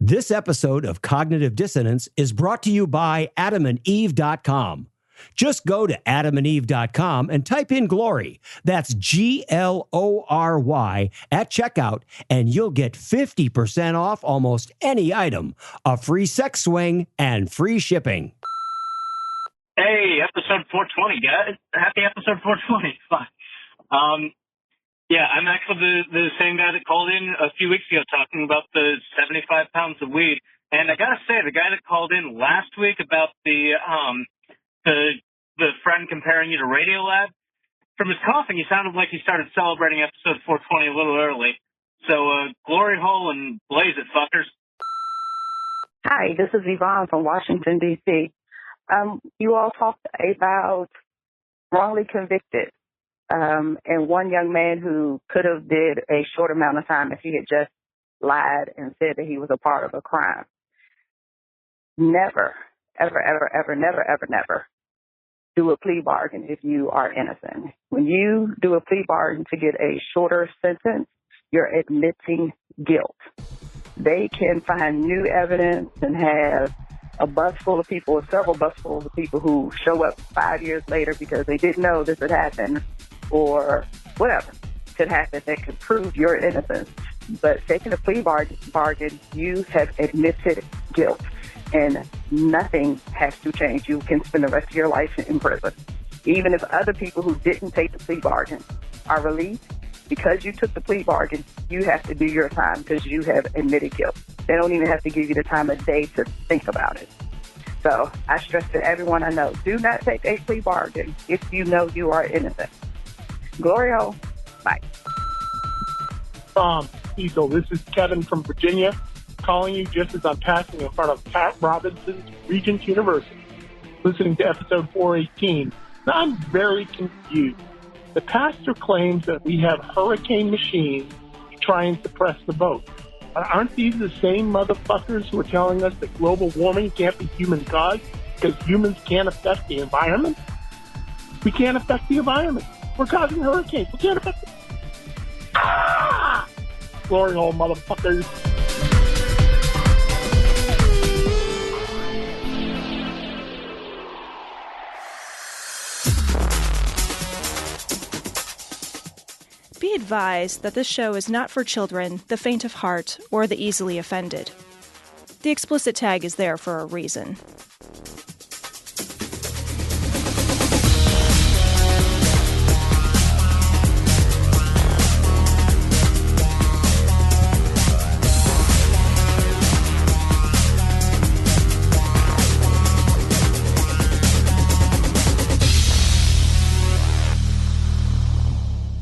This episode of Cognitive Dissonance is brought to you by AdamandEve.com. Just go to AdamandEve.com and type in Glory. That's Glory at checkout, and you'll get 50% off almost any item, a free sex swing, and free shipping. Hey, episode 420, guys. Happy episode 420. Yeah, I'm actually the same guy that called in a few weeks ago talking about the 75 pounds of weed. And I gotta say, the guy that called in last week about the friend comparing you to Radiolab, from his coughing, he sounded like he started celebrating episode 420 a little early. So, glory hole and blaze it, fuckers. Hi, this is Yvonne from Washington, D.C. You all talked about wrongly convicted. And one young man who could have did a short amount of time if he had just lied and said that he was a part of a crime. Never, ever, ever, ever, never, ever, never do a plea bargain if you are innocent. When you do a plea bargain to get a shorter sentence, you're admitting guilt. They can find new evidence and have a bus full of people, or several bus fulls of people who show up 5 years later because they didn't know this had happened, or whatever could happen that could prove your innocence. But taking a plea bargain, you have admitted guilt, and nothing has to change. You can spend the rest of your life in prison. Even if other people who didn't take the plea bargain are released, because you took the plea bargain, you have to do your time because you have admitted guilt. They don't even have to give you the time of day to think about it. So I stress to everyone I know, do not take a plea bargain if you know you are innocent. Glory hole. Bye. Cecil, this is Kevin from Virginia, calling you just as I'm passing in front of Pat Robinson's Regent University, listening to episode 418. Now, I'm very confused. The pastor claims that we have hurricane machines to try and suppress the vote. Aren't these the same motherfuckers who are telling us that global warming can't be human caused because humans can't affect the environment? We can't affect the environment. We're causing hurricanes. We can't affect it. Ah! Glory hole, motherfuckers. Be advised that this show is not for children, the faint of heart, or the easily offended. The explicit tag is there for a reason.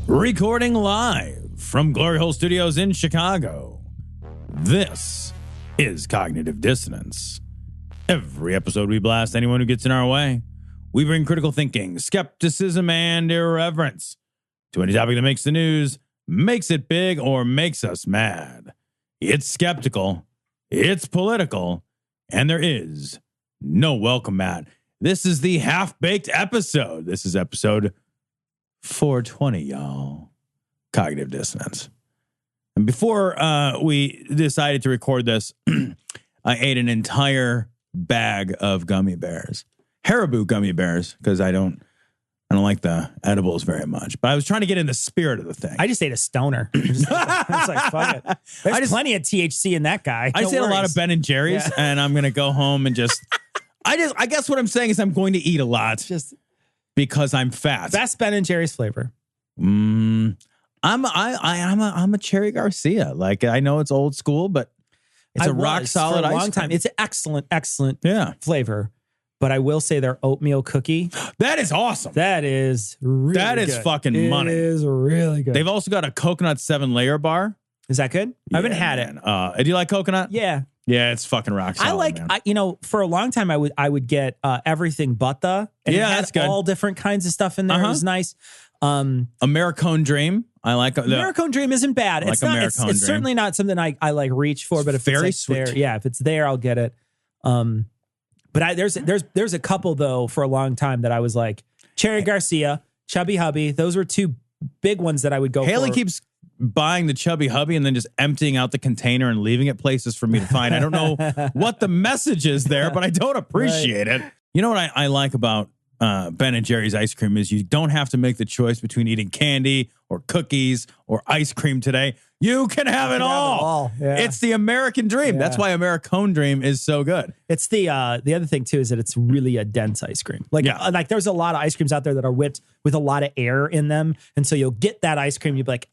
Recording live from Glory Hole Studios in Chicago. This is Cognitive Dissonance. Every episode we blast anyone who gets in our way. We bring critical thinking, skepticism, and irreverence to any topic that makes the news, makes it big, or makes us mad. It's skeptical, it's political, and there is no welcome mat. This is the half-baked episode. This is episode 420, y'all. Cognitive Dissonance. And before we decided to record this, I ate an entire bag of gummy bears. Haribo gummy bears, because I don't like the edibles very much. But I was trying to get in the spirit of the thing. I just ate a stoner. It's like, fuck it. There's plenty of THC in that guy. I just ate a lot of Ben and Jerry's, and I'm going to go home and just... I guess what I'm saying is I'm going to eat a lot. Just... because I'm fat. Best Ben and Jerry's flavor. I'm a Cherry Garcia. Like, I know it's old school, but it's a rock solid for a long ice cream. time. It's an excellent flavor. But I will say their oatmeal cookie. That is awesome. That is really good. That is fucking money. It is really good. They've also got a coconut 7-layer bar. Is that good? I haven't had it. Do you like coconut? Yeah. Yeah, it's fucking rock solid, man. For a long time, I would get everything but the. And it had that's good. all different kinds of stuff in there. It was nice. Americone Dream. I like Americone Dream isn't bad. It's not. It's certainly not something I like reach for. But if very it's sweet. there, if it's there, I'll get it. But there's a couple though for a long time that I was like Cherry Garcia, Chubby Hubby. Those were two big ones that I would go Haley for. keeps buying the Chubby Hubby and then just emptying out the container and leaving it places for me to find. I don't know what the message is there, but I don't appreciate it. You know what I like about Ben and Jerry's ice cream is you don't have to make the choice between eating candy or cookies or ice cream today. You can have it all. Yeah. It's the American dream. Yeah. That's why Americone Dream is so good. It's the other thing too is that it's really a dense ice cream. Like there's a lot of ice creams out there that are whipped with a lot of air in them, and so you'll get that ice cream. You'll be like,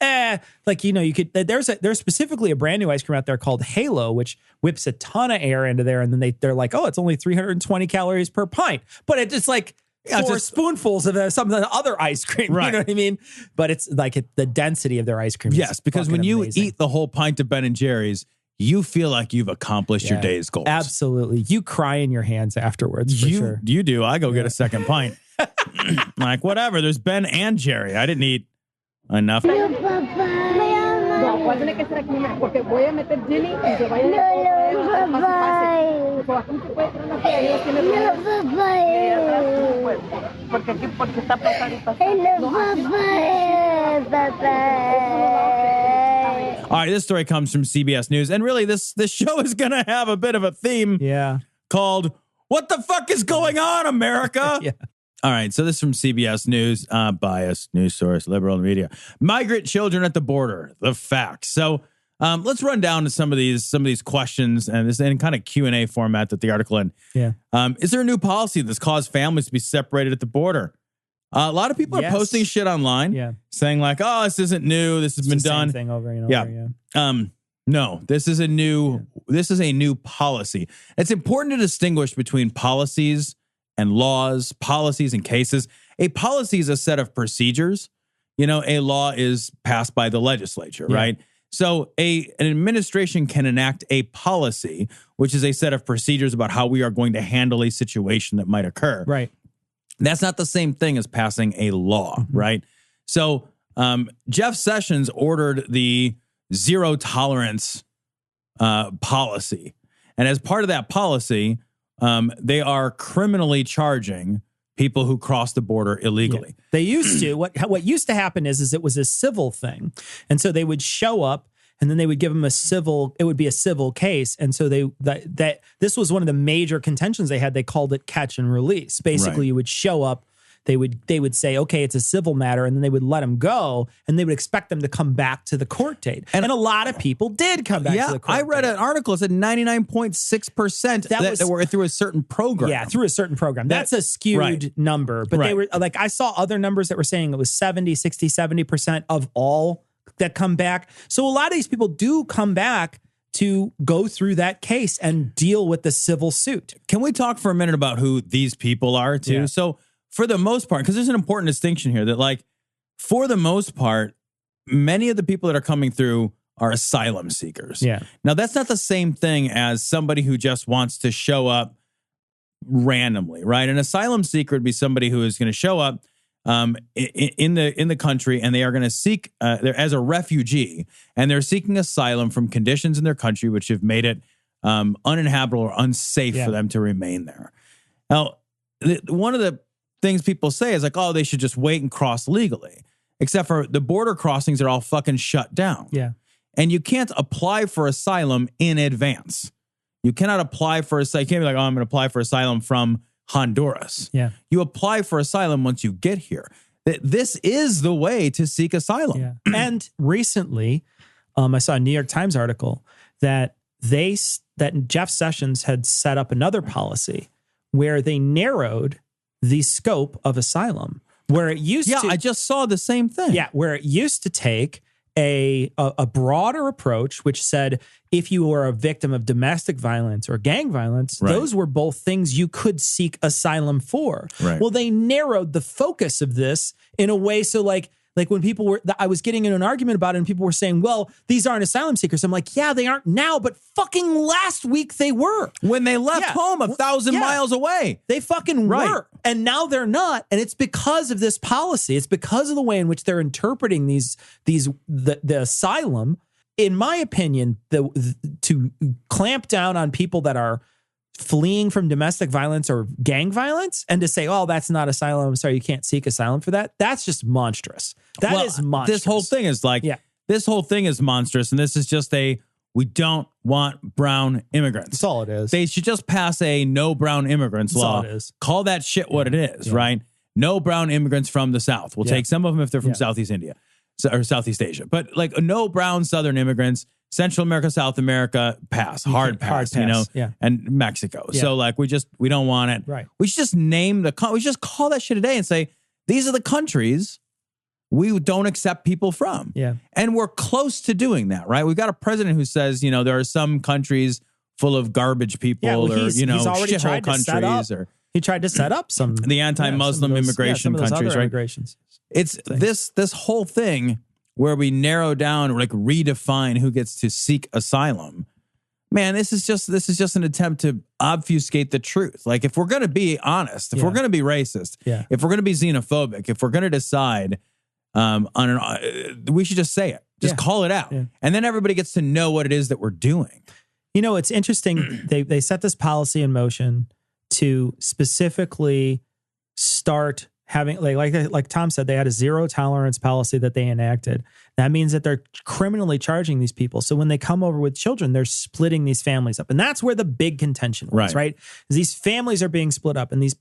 you could. There's specifically a brand new ice cream out there called Halo, which whips a ton of air into there, and then they're like, oh, it's only 320 calories per pint, but it's just like. Four spoonfuls of some other ice cream, right. You know what I mean? But it's like the density of their ice cream. Yes, because when you amazing. eat the whole pint of Ben and Jerry's, you feel like you've accomplished your day's goals. Absolutely. You cry in your hands afterwards, for sure. You do. I go get a second pint. Like, whatever. There's Ben and Jerry. I didn't eat enough. ¿Cuál tiene que ser aquí? Porque voy a meter Jenny y se vaya porque aquí porque está pasando. All right, this story comes from CBS News, and really, this show is going to have a bit of a theme called "What the fuck is going on, America?" Yeah. All right, so this is from CBS News, biased news source, liberal media. Migrant children at the border, the facts. So let's run down to some of these questions and this in kind of Q&A format that the article in. Yeah. Is there a new policy that's caused families to be separated at the border? A lot of people are posting shit online, saying like, "Oh, this isn't new. This has been done." Same thing over and over. Yeah. No, this is a new policy. It's important to distinguish between policies and laws, policies and cases. A policy is a set of procedures. A law is passed by the legislature, right? So an administration can enact a policy, which is a set of procedures about how we are going to handle a situation that might occur. Right. That's not the same thing as passing a law, right? So Jeff Sessions ordered the zero tolerance policy. And as part of that policy, they are criminally charging people who cross the border illegally. Yeah. They used to. What used to happen is it was a civil thing. And so they would show up and then they would give them it would be a civil case. And so this was one of the major contentions they had. They called it catch and release. Basically, you would show up, they would say, okay, it's a civil matter, and then they would let them go, and they would expect them to come back to the court date. And a lot of people did come back to the court date. I read an article that said 99.6% that were through a certain program. Yeah, through a certain program. That's a skewed number. But they were like, I saw other numbers that were saying it was 70, 60, 70% of all that come back. So a lot of these people do come back to go through that case and deal with the civil suit. Can we talk for a minute about who these people are too? Yeah. So for the most part, because there's an important distinction here that like, for the most part, many of the people that are coming through are asylum seekers. Yeah. Now that's not the same thing as somebody who just wants to show up randomly, right? An asylum seeker would be somebody who is going to show up in the country, and they are going to seek as a refugee, and they're seeking asylum from conditions in their country which have made it uninhabitable or unsafe for them to remain there. Now, one of the things people say is like, oh, they should just wait and cross legally, except for the border crossings are all fucking shut down. Yeah, and you can't apply for asylum in advance. You cannot apply for asylum. You can't be like, oh, I'm going to apply for asylum from Honduras. Yeah. You apply for asylum once you get here. This is the way to seek asylum. Yeah. And recently, I saw a New York Times article that Jeff Sessions had set up another policy where they narrowed the scope of asylum, where it used to. Yeah, I just saw the same thing. Yeah, where it used to take a broader approach, which said if you were a victim of domestic violence or gang violence, those were both things you could seek asylum for. Right. Well, they narrowed the focus of this in a way so like when people were, I was getting in an argument about it and people were saying, well, these aren't asylum seekers. I'm like, yeah, they aren't now, but fucking last week they were. When they left home 1,000 miles away. They fucking were. And now they're not. And it's because of this policy. It's because of the way in which they're interpreting the asylum. In my opinion, to clamp down on people that are fleeing from domestic violence or gang violence and to say, oh, that's not asylum. I'm sorry, you can't seek asylum for that. That's just monstrous. That is monstrous. This whole thing is like, this whole thing is monstrous, and this is just we don't want brown immigrants. That's all it is. They should just pass a no brown immigrants That's law. all it is. Call that shit what it is, right? No brown immigrants from the South. We'll take some of them if they're from Southeast India or Southeast Asia. But like no brown Southern immigrants, Central America, South America, pass. Hard pass, you know? Yeah. And Mexico. Yeah. So like we don't want it. Right. We should just we just call that shit a day and say, these are the countries we don't accept people from. Yeah. And we're close to doing that, right? We've got a president who says, you know, there are some countries full of garbage people he's already shithole tried to set up. countries He tried to set up some the anti-Muslim immigration countries, right? Immigrations. It's this whole thing where we narrow down or like redefine who gets to seek asylum. Man, this is just an attempt to obfuscate the truth. Like if we're going to be honest, if we're going to be racist, if we're going to be xenophobic, if we're going to decide we should just say it. Just call it out. Yeah. And then everybody gets to know what it is that we're doing. You know, it's interesting. They set this policy in motion to specifically start having, like Tom said, they had a zero tolerance policy that they enacted. That means that they're criminally charging these people. So when they come over with children, they're splitting these families up. And that's where the big contention was, right? These families are being split up and these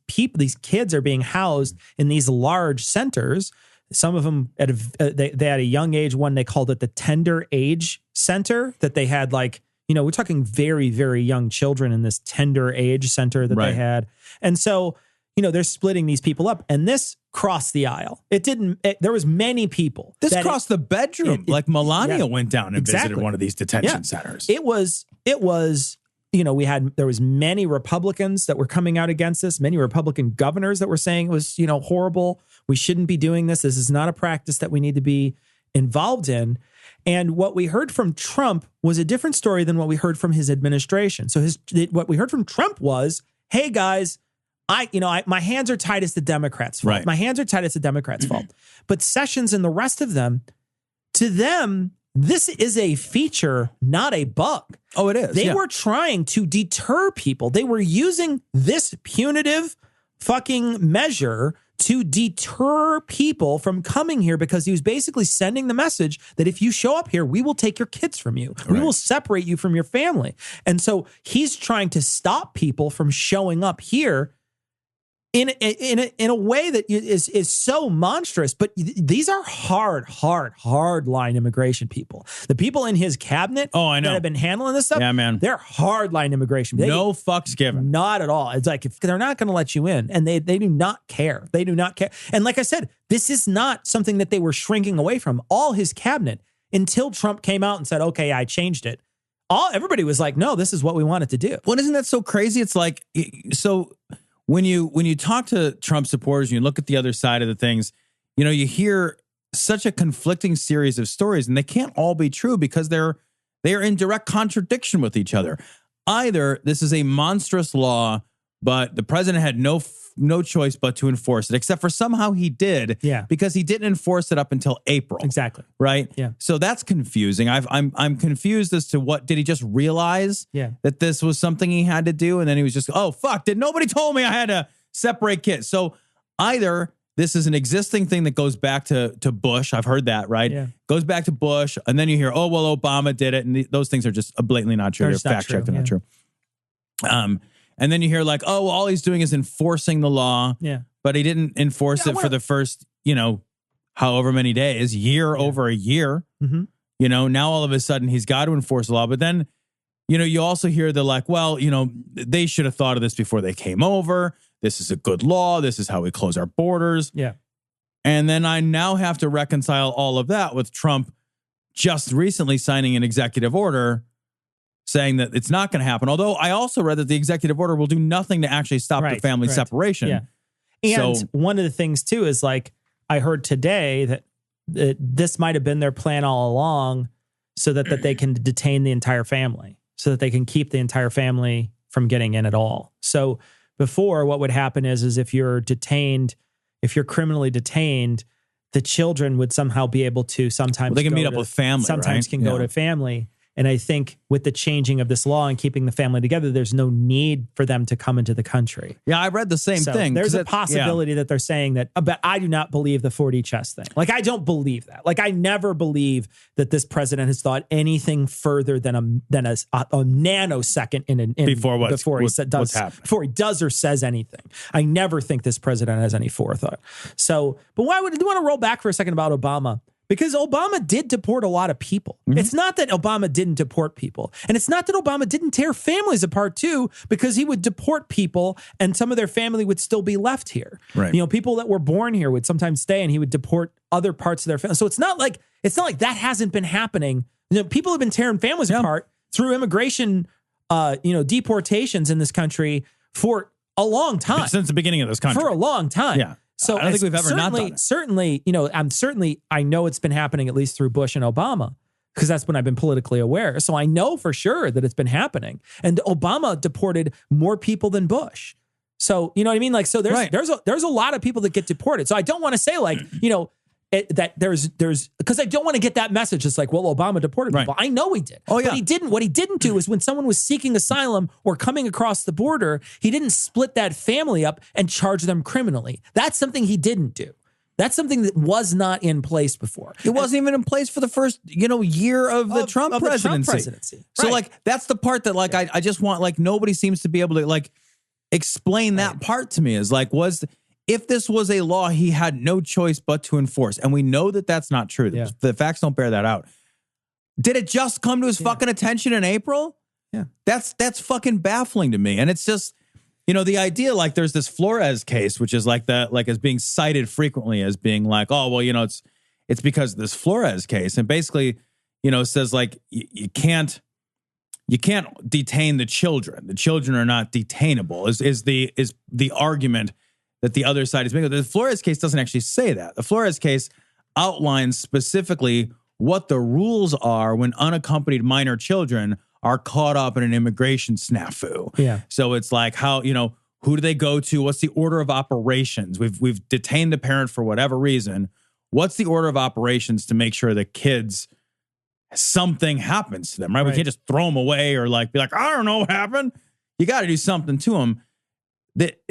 kids are being housed in these large centers. Some of them, they had a young age one, they called it the tender age center, that they had like, you know, we're talking very, very young children in this tender age center that they had. And so, you know, they're splitting these people up, and this crossed the aisle. There was many people. This crossed the bedroom. Like Melania went down and visited one of these detention centers. It was, you know, there was many Republicans that were coming out against this, many Republican governors that were saying it was, you know, horrible. We shouldn't be doing this. This is not a practice that we need to be involved in. And what we heard from Trump was a different story than what we heard from his administration. So what we heard from Trump was, hey guys, my hands are tied. It's the Democrats' fault. Right. My hands are tied. It's the Democrats' fault. But Sessions and the rest of them, to them, this is a feature, not a bug. Oh, it is. They were trying to deter people. They were using this punitive fucking measure to deter people from coming here, because he was basically sending the message that if you show up here, we will take your kids from you. We will separate you from your family. And so he's trying to stop people from showing up here in a way that is so monstrous. But these are hard line immigration people. The people in his cabinet that have been handling this stuff, they're hard line immigration. No fucks given. Not at all. It's like, if they're not going to let you in, and they do not care. They do not care. And like I said, this is not something that they were shrinking away from. All his cabinet, until Trump came out and said, okay, I changed it. Everybody was like, no, this is what we wanted to do. Well, isn't that so crazy? It's like, so when you talk to Trump supporters and you look at the other side of the things, you know, you hear such a conflicting series of stories, and they can't all be true because they are in direct contradiction with each other. Either this is a monstrous law, but the president had no choice but to enforce it, except for somehow he did, because he didn't enforce it up until April. Exactly. Right? Yeah. So that's confusing. I'm confused as to did he just realize that this was something he had to do, and then he was just, oh fuck, did nobody told me I had to separate kids? So either this is an existing thing that goes back to Bush. I've heard that, right? Yeah. Goes back to Bush, and then you hear, oh well, Obama did it, and those things are just blatantly not true. They're fact checked, they're not true. And then you hear like, oh, well, all he's doing is enforcing the law. Yeah. But he didn't enforce it for the first, you know, however many days, over a year. Mm-hmm. You know, now all of a sudden he's got to enforce the law. But then, you know, you also hear the like, well, you know, they should have thought of this before they came over. This is a good law. This is how we close our borders. Yeah. And then I now have to reconcile all of that with Trump just recently signing an executive order saying that it's not going to happen. Although I also read that the executive order will do nothing to actually stop the family separation. Yeah. And one of the things too is like, I heard today that this might have been their plan all along, so that they can detain the entire family, so that they can keep the entire family from getting in at all. So before, what would happen is if you're detained, if you're criminally detained, the children would somehow be able to sometimes they can meet up with family. Sometimes can go to family. And I think with the changing of this law and keeping the family together, there's no need for them to come into the country. Yeah, I read the same thing. There's a possibility that they're saying that, but I do not believe the 4D chess thing. Like, I don't believe that. Like, I never believe that this president has thought anything further than a nanosecond before he does or says anything. I never think this president has any forethought. So, but why would you want to roll back for a second about Obama? Because Obama did deport a lot of people. Mm-hmm. It's not that Obama didn't deport people. And it's not that Obama didn't tear families apart too, because he would deport people and some of their family would still be left here. Right. You know, people that were born here would sometimes stay and he would deport other parts of their family. So it's not like that hasn't been happening. You know, people have been tearing families apart through immigration, deportations in this country for a long time. Since the beginning of this country. For a long time. Yeah. So I don't think we've ever not done it. Certainly, I know it's been happening at least through Bush and Obama, because that's when I've been politically aware. So I know for sure that it's been happening. And Obama deported more people than Bush. So, you know what I mean? Like, so there's a lot of people that get deported. So I don't want to say that there's because I don't want to get that message. It's like, well, Obama deported people. I know he did. Oh, yeah. But he didn't. What he didn't do is when someone was seeking asylum or coming across the border, he didn't split that family up and charge them criminally. That's something he didn't do. That's something that was not in place before. It wasn't even in place for the first, year of the Trump presidency. So that's the part that I just want, nobody seems to be able to explain that part to me, is if this was a law he had no choice but to enforce, and we know that that's not true. Yeah. The facts don't bear that out. Did it just come to his fucking attention in April? Yeah. That's fucking baffling to me. And it's just, the idea, there's this Flores case, which is is being cited frequently as being it's because of this Flores case. And basically, it says you can't detain the children. The children are not detainable is the argument that the other side is making. The Flores case doesn't actually say that. The Flores case outlines specifically what the rules are when unaccompanied minor children are caught up in an immigration snafu. Yeah. So it's how, who do they go to? What's the order of operations? We've detained the parent for whatever reason. What's the order of operations to make sure the kids, something happens to them, right? We can't just throw them away or be I don't know what happened. You got to do something to them.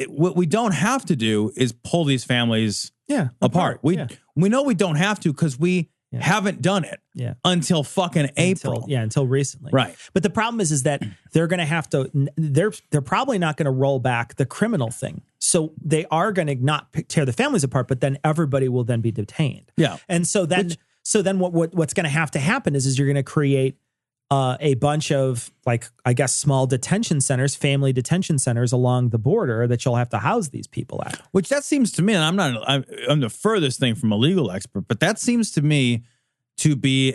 What we don't have to do is pull these families apart. We know we don't have to because we haven't done it until fucking April. Until recently. Right. But the problem is that they're going to have to, they're probably not going to roll back the criminal thing. So they are going to not tear the families apart, but then everybody will then be detained. Yeah. And so then, what's going to have to happen is you're going to create a bunch of small detention centers, family detention centers along the border that you'll have to house these people at. Which that seems to me, and I'm the furthest thing from a legal expert, but that seems to me to be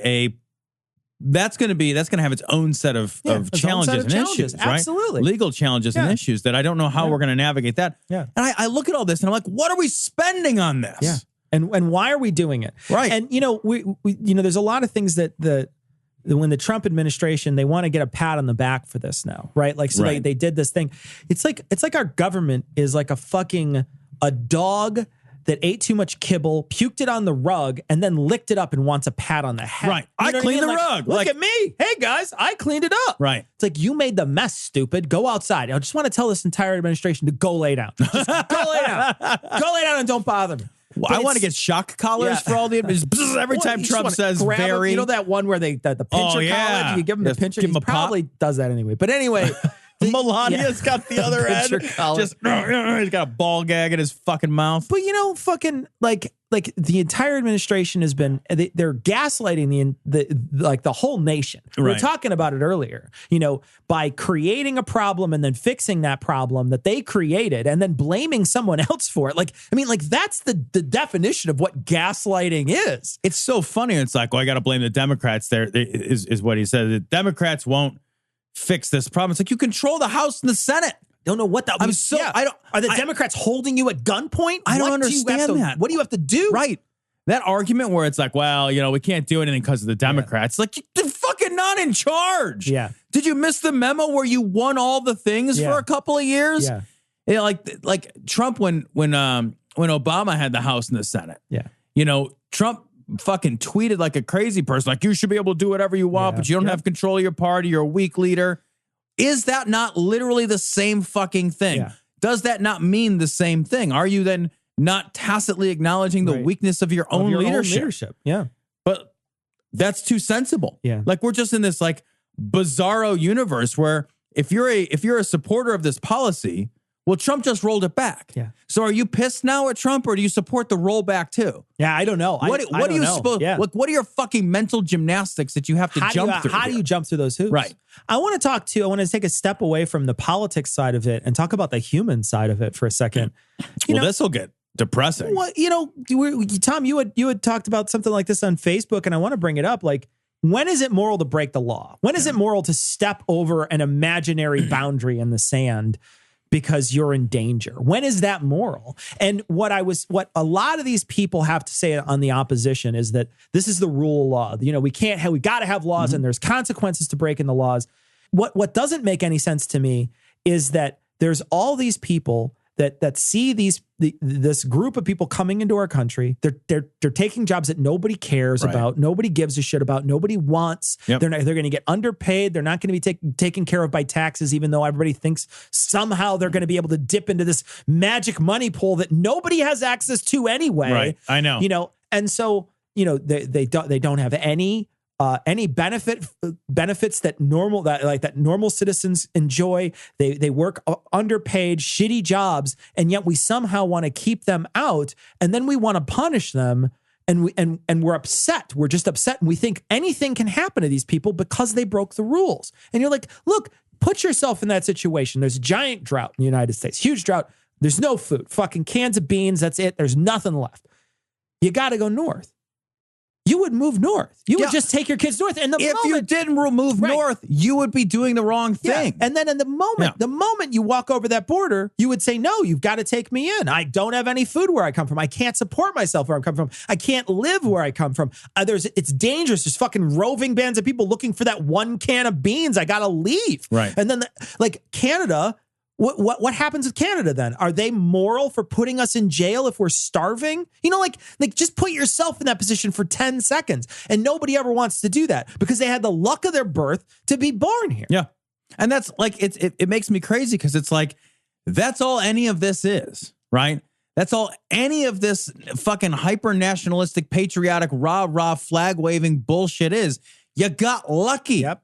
that's going to have its own set of challenges and issues, right? Absolutely. Legal challenges and issues that I don't know how we're going to navigate that. Yeah. And I look at all this and I'm like, what are we spending on this? Yeah. And why are we doing it? Right. And we there's a lot of things that when the Trump administration, they want to get a pat on the back for this now, right? They did this thing. It's like our government is like a dog that ate too much kibble, puked it on the rug, and then licked it up and wants a pat on the head. Right. I cleaned the rug. Look at me. Hey, guys, I cleaned it up. Right. It's like, you made the mess, stupid. Go outside. I just want to tell this entire administration to go lay down. Just go lay down. Go lay down and don't bother me. Well, I want to get shock collars for all the every time Trump says very. You know that one where the pincher collar? You give him the pincher. He probably does that anyway. But anyway. Melania's got the other end. Just he's got a ball gag in his fucking mouth. But the entire administration has been, they're gaslighting the whole nation. We were talking about it earlier, by creating a problem and then fixing that problem that they created and then blaming someone else for it. That's the definition of what gaslighting is. It's so funny. It's I got to blame the Democrats there is what he said. The Democrats won't fix this problem. It's you control the House and the Senate. Don't know what that means. Are the Democrats holding you at gunpoint? I don't understand that. What do you have to do? Right. That argument where it's we can't do anything because of the Democrats. You're fucking not in charge. Yeah. Did you miss the memo where you won all the things for a couple of years? Yeah. Like Trump when Obama had the House and the Senate. Yeah. Trump fucking tweeted like a crazy person, like you should be able to do whatever you want, but you don't have control of your party. You're a weak leader. Is that not literally the same fucking thing? Yeah. Does that not mean the same thing? Are you then not tacitly acknowledging the weakness of your own leadership? Yeah. But that's too sensible. Yeah. Like we're just in this like bizarro universe where if you're a supporter of this policy, well, Trump just rolled it back. Yeah. So are you pissed now at Trump, or do you support the rollback too? Yeah, I don't know. What are you supposed? Yeah. What are your fucking mental gymnastics that you have to jump through? How do you jump through those hoops? Right. I want to take a step away from the politics side of it and talk about the human side of it for a second. This will get depressing. Well, Tom, you had talked about something like this on Facebook, and I want to bring it up. Like, when is it moral to break the law? When is it moral to step over an imaginary boundary in the sand because you're in danger? When is that moral? And what a lot of these people have to say on the opposition is that this is the rule of law. We got to have laws, and there's consequences to breaking the laws. What doesn't make any sense to me is that there's all these people that see this group of people coming into our country. They're taking jobs that nobody cares about, nobody gives a shit about, nobody wants. Yep. They're going to get underpaid. They're not going to be taken care of by taxes, even though everybody thinks somehow they're going to be able to dip into this magic money pool that nobody has access to anyway. Right, I know. And so they don't have any benefits that normal citizens enjoy. They work underpaid, shitty jobs, and yet we somehow want to keep them out, and then we want to punish them, and we're upset. We're just upset, and we think anything can happen to these people because they broke the rules. And you're like, look, put yourself in that situation. There's a giant drought in the United States, huge drought. There's no food, fucking cans of beans. That's it. There's nothing left. You got to go north. You would move north. You would just take your kids north. And if you didn't move north, you would be doing the wrong thing. Yeah. And then in the moment you walk over that border, you would say, no, you've got to take me in. I don't have any food where I come from. I can't support myself where I come from. I can't live where I come from. It's dangerous. There's fucking roving bands of people looking for that one can of beans. I got to leave. Right. And then Canada, what happens with Canada then? Are they moral for putting us in jail if we're starving? Just put yourself in that position for 10 seconds. And nobody ever wants to do that because they had the luck of their birth to be born here. Yeah. And that's it makes me crazy because it's like, that's all any of this is, right? That's all any of this fucking hyper nationalistic, patriotic, rah flag waving bullshit is. You got lucky. Yep.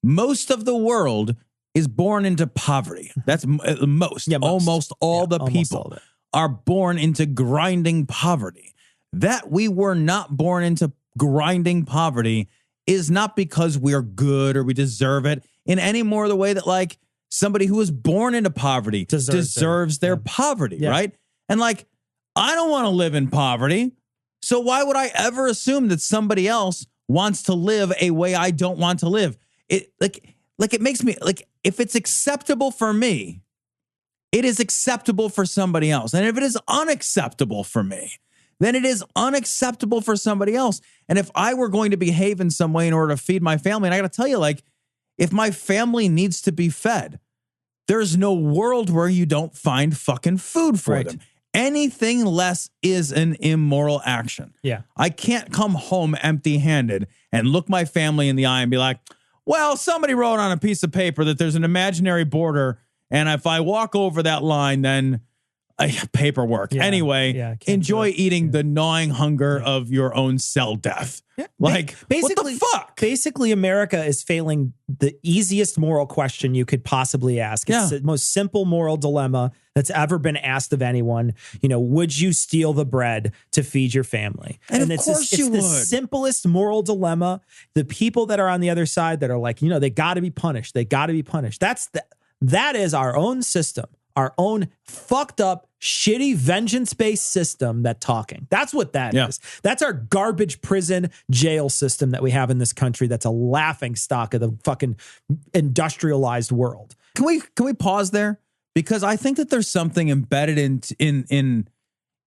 Most of the world is born into poverty. That's most. Yeah, almost all the people are born into grinding poverty. That we were not born into grinding poverty is not because we're good or we deserve it in any more the way that like somebody who was born into poverty deserves their poverty, right? And like, I don't want to live in poverty. So why would I ever assume that somebody else wants to live a way I don't want to live? It makes me like, if it's acceptable for me, it is acceptable for somebody else. And if it is unacceptable for me, then it is unacceptable for somebody else. And if I were going to behave in some way in order to feed my family, and I got to tell you, like, if my family needs to be fed, there's no world where you don't find fucking food for them. Anything less is an immoral action. Yeah. I can't come home empty-handed and look my family in the eye and be like, well, somebody wrote on a piece of paper that there's an imaginary border, and if I walk over that line, then paperwork. Yeah, anyway, enjoy eating the gnawing hunger of your own cell death. Yeah. Like, basically, what the fuck? Basically, America is failing the easiest moral question you could possibly ask. It's the most simple moral dilemma that's ever been asked of anyone. Would you steal the bread to feed your family? And of course you would. It's the simplest moral dilemma. The people that are on the other side that are like, they got to be punished. They got to be punished. That is our own system. Our own fucked up, shitty, vengeance-based system that's what that is. That's our garbage prison jail system that we have in this country that's a laughing stock of the fucking industrialized world. Can we pause there? Because I think that there's something embedded in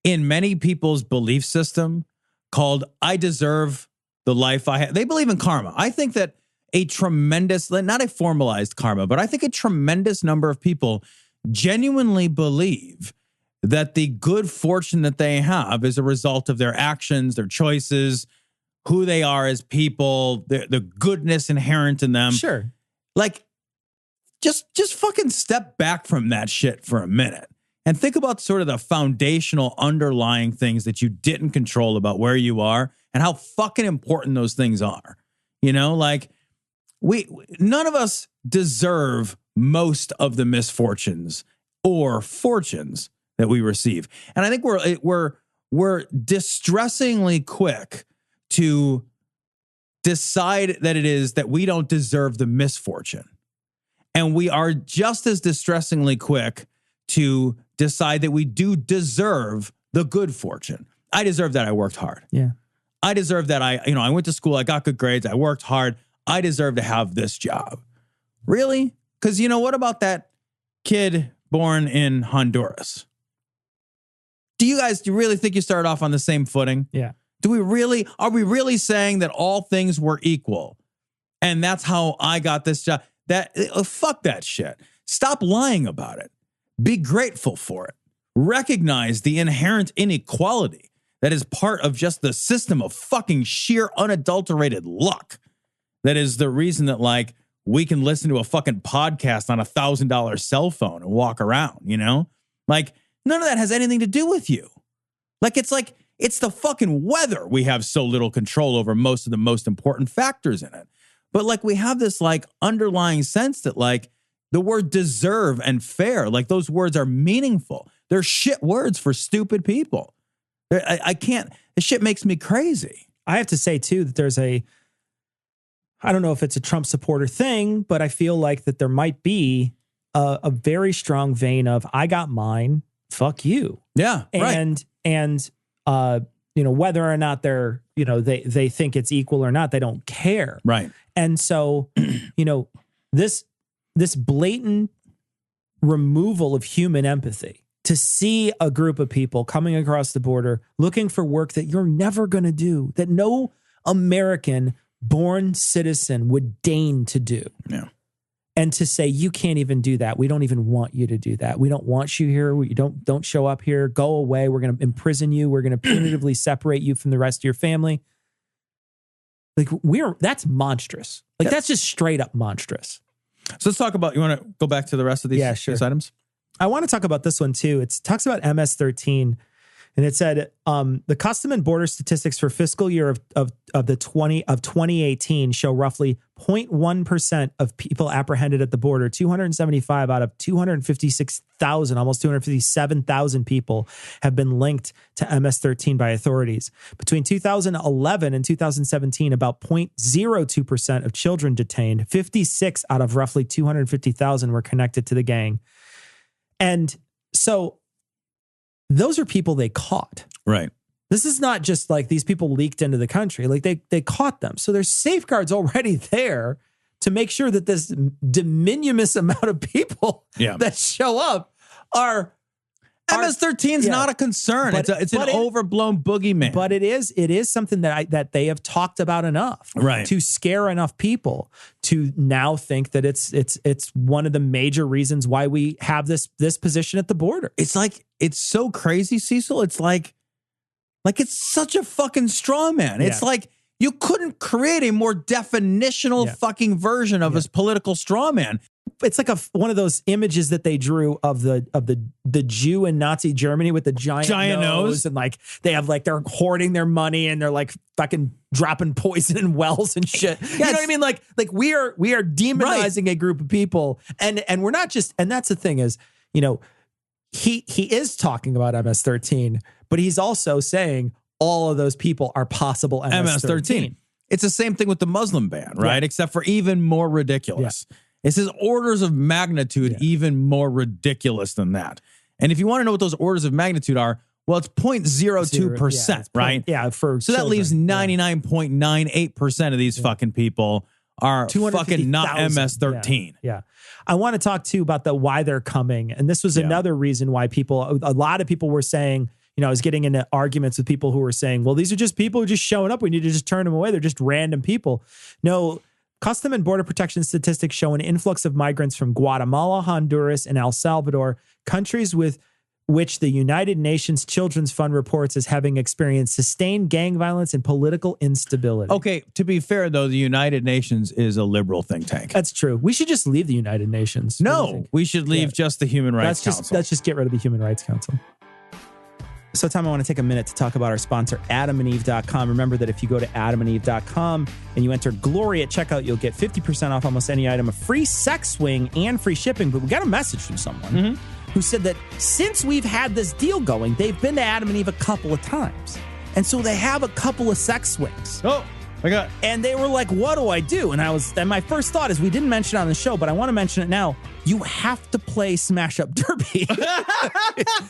many people's belief system called I deserve the life I have. They believe in karma. I think that a tremendous, not a formalized karma, but I think a tremendous number of people genuinely believe that the good fortune that they have is a result of their actions, their choices, who they are as people, the goodness inherent in them. Sure. Like, just fucking step back from that shit for a minute and think about sort of the foundational underlying things that you didn't control about where you are and how fucking important those things are. You know, like none of us deserve most of the misfortunes or fortunes that we receive. And I think we're distressingly quick to decide that it is that we don't deserve the misfortune. And we are just as distressingly quick to decide that we do deserve the good fortune. I deserve that I worked hard. Yeah. I deserve that I went to school, I got good grades, I worked hard. I deserve to have this job. Really? Because what about that kid born in Honduras? Do you really think you started off on the same footing? Yeah. Are we really saying that all things were equal? And that's how I got this job? Fuck that shit. Stop lying about it. Be grateful for it. Recognize the inherent inequality that is part of just the system of fucking sheer unadulterated luck. That is the reason that, like, we can listen to a fucking podcast on $1,000 cell phone and walk around, Like, none of that has anything to do with you. Like, it's the fucking weather we have so little control over most of the most important factors in it. But, like, we have this, like, underlying sense that, like, the word deserve and fair, like, those words are meaningful. They're shit words for stupid people. I can't, this shit makes me crazy. I have to say, too, that I don't know if it's a Trump supporter thing, but I feel like that there might be a very strong vein of, I got mine, fuck you. Yeah, and, right. And, whether or not they're, they think it's equal or not, they don't care. Right. And so, this blatant removal of human empathy, to see a group of people coming across the border looking for work that you're never going to do, that no American born citizen would deign to do. Yeah. And to say, you can't even do that. We don't even want you to do that. We don't want you here. You don't show up here. Go away. We're going to imprison you. We're going to punitively separate you from the rest of your family. Like, that's monstrous. Like, that's just straight up monstrous. So let's talk about, you want to go back to the rest of these, these items? I want to talk about this one too. It talks about MS-13, and it said the Custom and Border statistics for fiscal year of 2018 show roughly 0.1% of people apprehended at the border. 275 out of 256,000, almost 257,000 people have been linked to MS-13 by authorities. Between 2011 and 2017, about 0.02% of children detained. 56 out of roughly 250,000 were connected to the gang. And so those are people they caught. Right. This is not just like these people leaked into the country. Like, they caught them. So there's safeguards already there to make sure that this de minimis amount of people that show up are... MS-13 is not a concern. It's an overblown boogeyman. But it is something that they have talked about enough, right, to scare enough people to now think that it's one of the major reasons why we have this position at the border. It's like, it's so crazy, Cecil. It's like it's such a fucking straw man. It's like, you couldn't create a more definitional fucking version of his political straw man. It's like one of those images that they drew of the Jew in Nazi Germany with the giant nose, and like they have like, they're hoarding their money and they're like fucking dropping poison in wells and shit. You know what I mean? Like we are demonizing a group of people, and we're not just. And that's the thing is, he is talking about MS-13, but he's also saying all of those people are possible MS-13. It's the same thing with the Muslim ban, right? Except for even more ridiculous. It says orders of magnitude even more ridiculous than that. And if you want to know what those orders of magnitude are, well, it's 0.02%, right? So that leaves 99.98% of these fucking people are fucking not MS-13. Yeah. I want to talk too about why they're coming. And this was another reason why a lot of people were saying, I was getting into arguments with people who were saying, well, these are just people who are just showing up. We need to just turn them away. They're just random people. No, Custom and Border Protection statistics show an influx of migrants from Guatemala, Honduras, and El Salvador, countries with which the United Nations Children's Fund reports as having experienced sustained gang violence and political instability. Okay, to be fair, though, the United Nations is a liberal think tank. That's true. We should just leave the United Nations. No, we should leave just the Human Rights Council. Let's just get rid of the Human Rights Council. So, Tom, I want to take a minute to talk about our sponsor, AdamandEve.com. Remember that if you go to AdamandEve.com and you enter Glory at checkout, you'll get 50% off almost any item, a free sex swing, and free shipping. But we got a message from someone who said that since we've had this deal going, they've been to Adam and Eve a couple of times. And so they have a couple of sex swings. Oh, I got. And they were like, what do I do? And my first thought is, we didn't mention it on the show, but I want to mention it now. You have to play Smash Up Derby.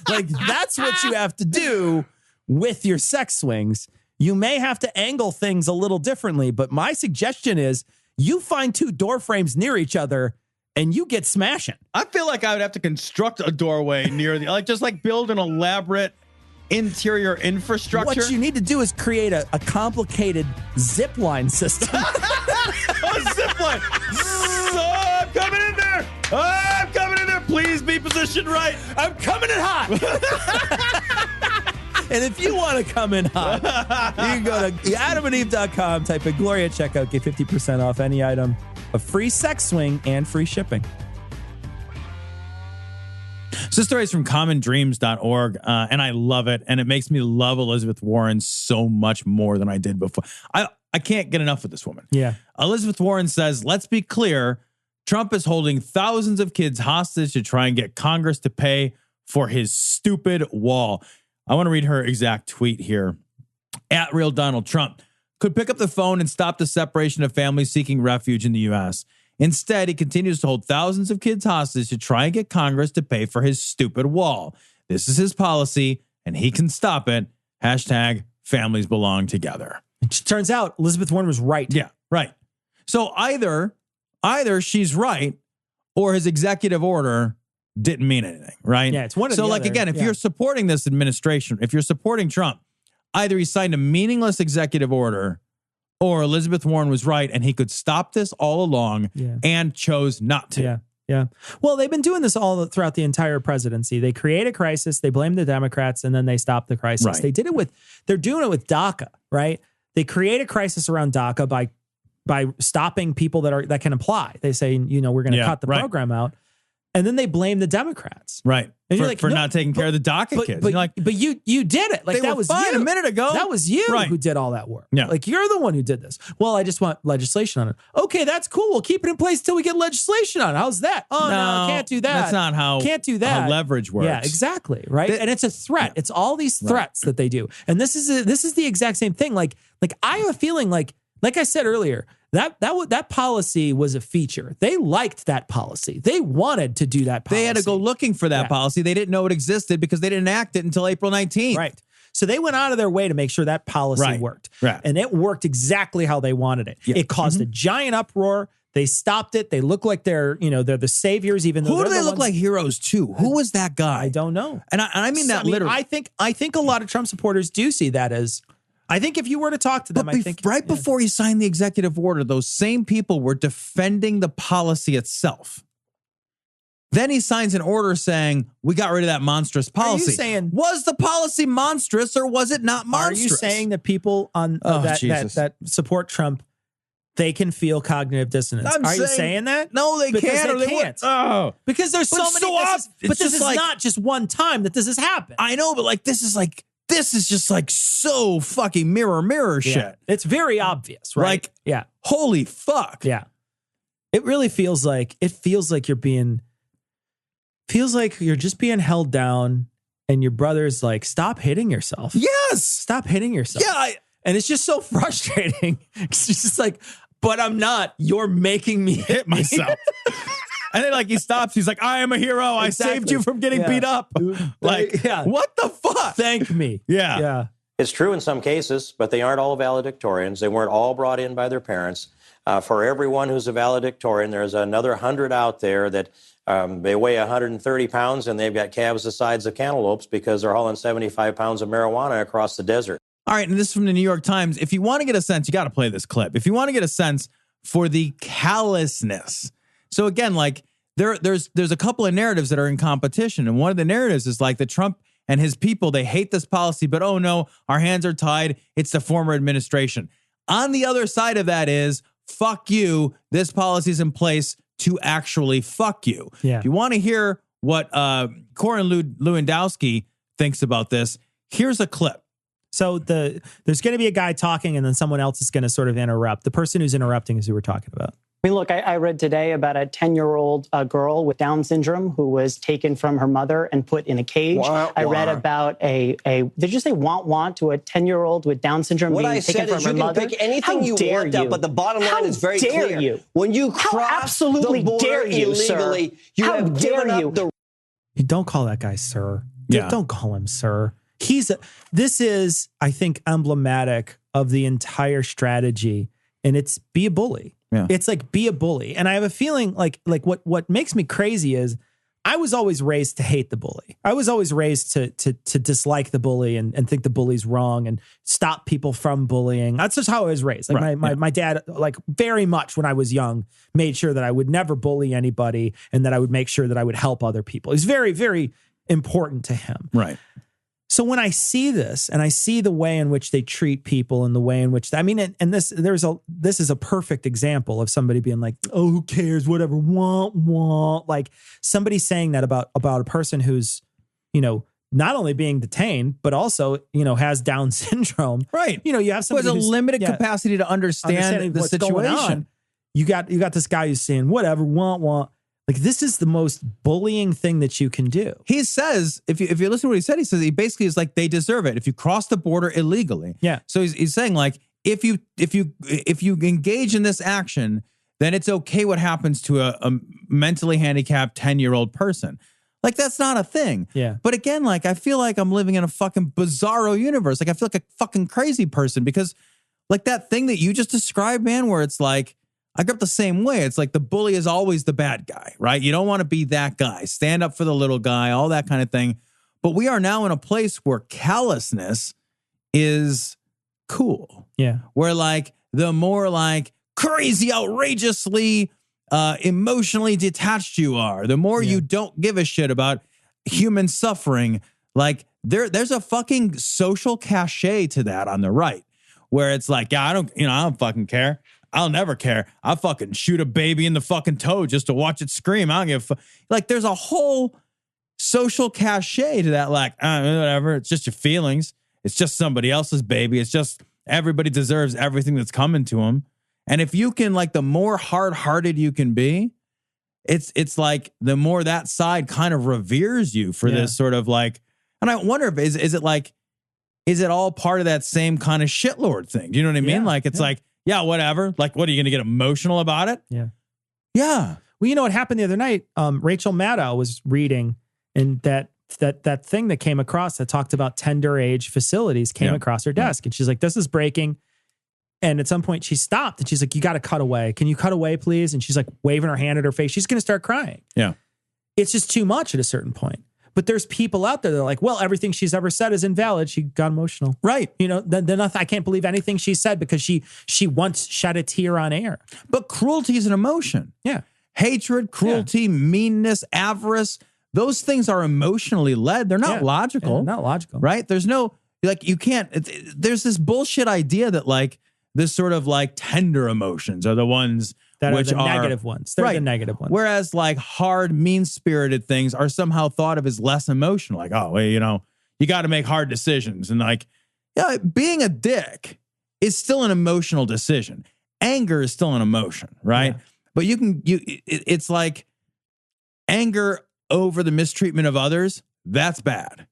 Like, that's what you have to do with your sex swings. You may have to angle things a little differently, but my suggestion is you find two door frames near each other and you get smashing. I feel like I would have to construct a doorway near the, build an elaborate interior infrastructure. What you need to do is create a complicated zip line system. A zip line. I'm coming in there. I'm coming in there. Please be positioned right. I'm coming in hot. And if you want to come in hot, you can go to AdamandEve.com, type in Glory at checkout, get 50% off any item, a free sex swing, and free shipping. So this story is from commondreams.org, and I love it, and it makes me love Elizabeth Warren so much more than I did before. I can't get enough of this woman. Yeah. Elizabeth Warren says, let's be clear, Trump is holding thousands of kids hostage to try and get Congress to pay for his stupid wall. I want to read her exact tweet here. At Real Donald Trump could pick up the phone and stop the separation of families seeking refuge in the U.S. Instead, he continues to hold thousands of kids hostage to try and get Congress to pay for his stupid wall. This is his policy, and he can stop it. Hashtag families belong together. It turns out Elizabeth Warren was right. Yeah, right. So either she's right or his executive order didn't mean anything, right? Yeah, it's one of the So, other. again, if you're supporting this administration, if you're supporting Trump, either he signed a meaningless executive order or Elizabeth Warren was right and he could stop this all along and chose not to. Yeah. Yeah. Well, they've been doing this all throughout the entire presidency. They create a crisis, they blame the Democrats, and then they stop the crisis. Right. They're doing it with DACA, right? They create a crisis around DACA by stopping people that can apply. They say, we're going to cut the program out. And then they blame the Democrats. Right. And for, you're like, for not taking care of the DACA kids. But you did it. Like, they that were was fine you. a minute ago. That was you Right. who did all that work. Yeah. Like, you're the one who did this. Well, I just want legislation on it. Okay, that's cool. We'll keep it in place till we get legislation on it. How's that? Oh, no, can't do that. That's not how, can't do that. how leverage works. Yeah, exactly. Right. And it's a threat. It's all these threats that they do. And this is the exact same thing. Like I have a feeling like I said earlier, that policy was a feature. They liked that policy. They wanted to do that policy. They had to go looking for that policy. They didn't know it existed because they didn't enact it until April 19th. Right. So they went out of their way to make sure that policy worked. Right. And it worked exactly how they wanted it. Yeah. It caused a giant uproar. They stopped it. They look like they're the saviors, even though who do they look like heroes to? Who was that guy? I don't know. And I mean that literally. I think a lot of Trump supporters do see that as. I think if you were to talk to them, before he signed the executive order, those same people were defending the policy itself. Then he signs an order saying, we got rid of that monstrous policy. Are you saying, was the policy monstrous or was it not monstrous? Are you saying that people on that support Trump, they can feel cognitive dissonance? Are you saying that? No, they can't. They can't. Oh, because there's so many. But this is not just one time that this has happened. I know, but this is just so fucking mirror shit. It's very obvious, right? Holy fuck. Yeah. It really feels like you're just being held down and your brother's like, stop hitting yourself. Yes. Stop hitting yourself. Yeah. And it's just so frustrating. It's just like, but I'm not. You're making me hit myself. And then he stops. He's like, I am a hero. I saved you from getting beat up. What the fuck? Thank me. Yeah. It's true in some cases, but they aren't all valedictorians. They weren't all brought in by their parents. For everyone who's a valedictorian, there's another 100 out there that they weigh 130 pounds and they've got calves the size of cantaloupes because they're hauling 75 pounds of marijuana across the desert. All right. And this is from the New York Times. If you want to get a sense, you got to play this clip. If you want to get a sense for the callousness. So again, there's a couple of narratives that are in competition. And one of the narratives is like that Trump and his people, they hate this policy, but oh no, our hands are tied. It's the former administration. On the other side of that is, fuck you, this policy is in place to actually fuck you. Yeah. If you want to hear what Corin Lewandowski thinks about this, here's a clip. So there's going to be a guy talking and then someone else is going to sort of interrupt. The person who's interrupting is who we're talking about. I mean, look, I read today about a 10-year-old girl with Down syndrome who was taken from her mother and put in a cage. I read about did you say want to a 10-year-old with Down syndrome what being I taken said from is her you can mother? pick anything you want up, but the bottom line is very clear. How dare you? When you cross absolutely the border dare you, illegally, sir. you How have dare given you? up the... You don't call that guy sir. Yeah. Don't call him sir. This is, I think, emblematic of the entire strategy, and it's be a bully. Yeah. It's like be a bully. And I have a feeling like what makes me crazy is I was always raised to hate the bully. I was always raised to dislike the bully and think the bully's wrong and stop people from bullying. That's just how I was raised. Like my dad, like very much when I was young, made sure that I would never bully anybody and that I would make sure that I would help other people. It's very, very important to him. Right. So when I see this and I see the way in which they treat people and the way in which, this is a perfect example of somebody being like, oh, who cares? Whatever. Want. Like somebody saying that about a person who's, not only being detained, but also, has Down syndrome. Right. You have somebody who has a limited yeah, capacity to understand the what's going on. situation. You got this guy who's saying, whatever, want. Like, this is the most bullying thing that you can do. He says, if you listen to what he said, he says he basically is like, they deserve it if you cross the border illegally. Yeah. So he's saying like, if you engage in this action, then it's okay what happens to a mentally handicapped 10-year-old person. Like, that's not a thing. Yeah. But again, like, I feel like I'm living in a fucking bizarro universe. Like, I feel like a fucking crazy person because like that thing that you just described, man, where it's like, I grew up the same way. It's like the bully is always the bad guy, right? You don't want to be that guy. Stand up for the little guy, all that kind of thing. But we are now in a place where callousness is cool. Yeah. Where like the more like crazy, outrageously, emotionally detached you are, the more you don't give a shit about human suffering. Like there's a fucking social cachet to that on the right, where it's like, yeah, I don't fucking care. I'll never care. I'll fucking shoot a baby in the fucking toe just to watch it scream. I don't give a fuck. Like, there's a whole social cachet to that. Like, whatever. It's just your feelings. It's just somebody else's baby. It's just everybody deserves everything that's coming to them. And if you can, like, the more hard-hearted you can be, it's like the more that side kind of reveres you for this sort of like, and I wonder if is it all part of that same kind of shitlord thing? Do you know what I mean? Like, it's like, yeah, whatever. Like, what are you going to get emotional about it? Yeah. Yeah. Well, you know what happened the other night? Rachel Maddow was reading, and that thing that came across that talked about tender age facilities came across her desk. And she's like, this is breaking. And at some point she stopped and she's like, you got to cut away. Can you cut away, please? And she's like waving her hand at her face. She's going to start crying. Yeah. It's just too much at a certain point. But there's people out there that are like, well, everything she's ever said is invalid. She got emotional. Right. I can't believe anything she said because she once shed a tear on air. But cruelty is an emotion. Yeah. Hatred, cruelty, meanness, avarice, those things are emotionally led. They're not logical. Yeah, not logical. Right? There's no, like, you can't, there's this bullshit idea that, like, this sort of, like, tender emotions are the ones that which are the negative ones. They're the negative ones. Whereas, like, hard, mean-spirited things are somehow thought of as less emotional. Like, oh, well, you got to make hard decisions. And, like, yeah, being a dick is still an emotional decision. Anger is still an emotion, right? Yeah. But it's like anger over the mistreatment of others, that's bad.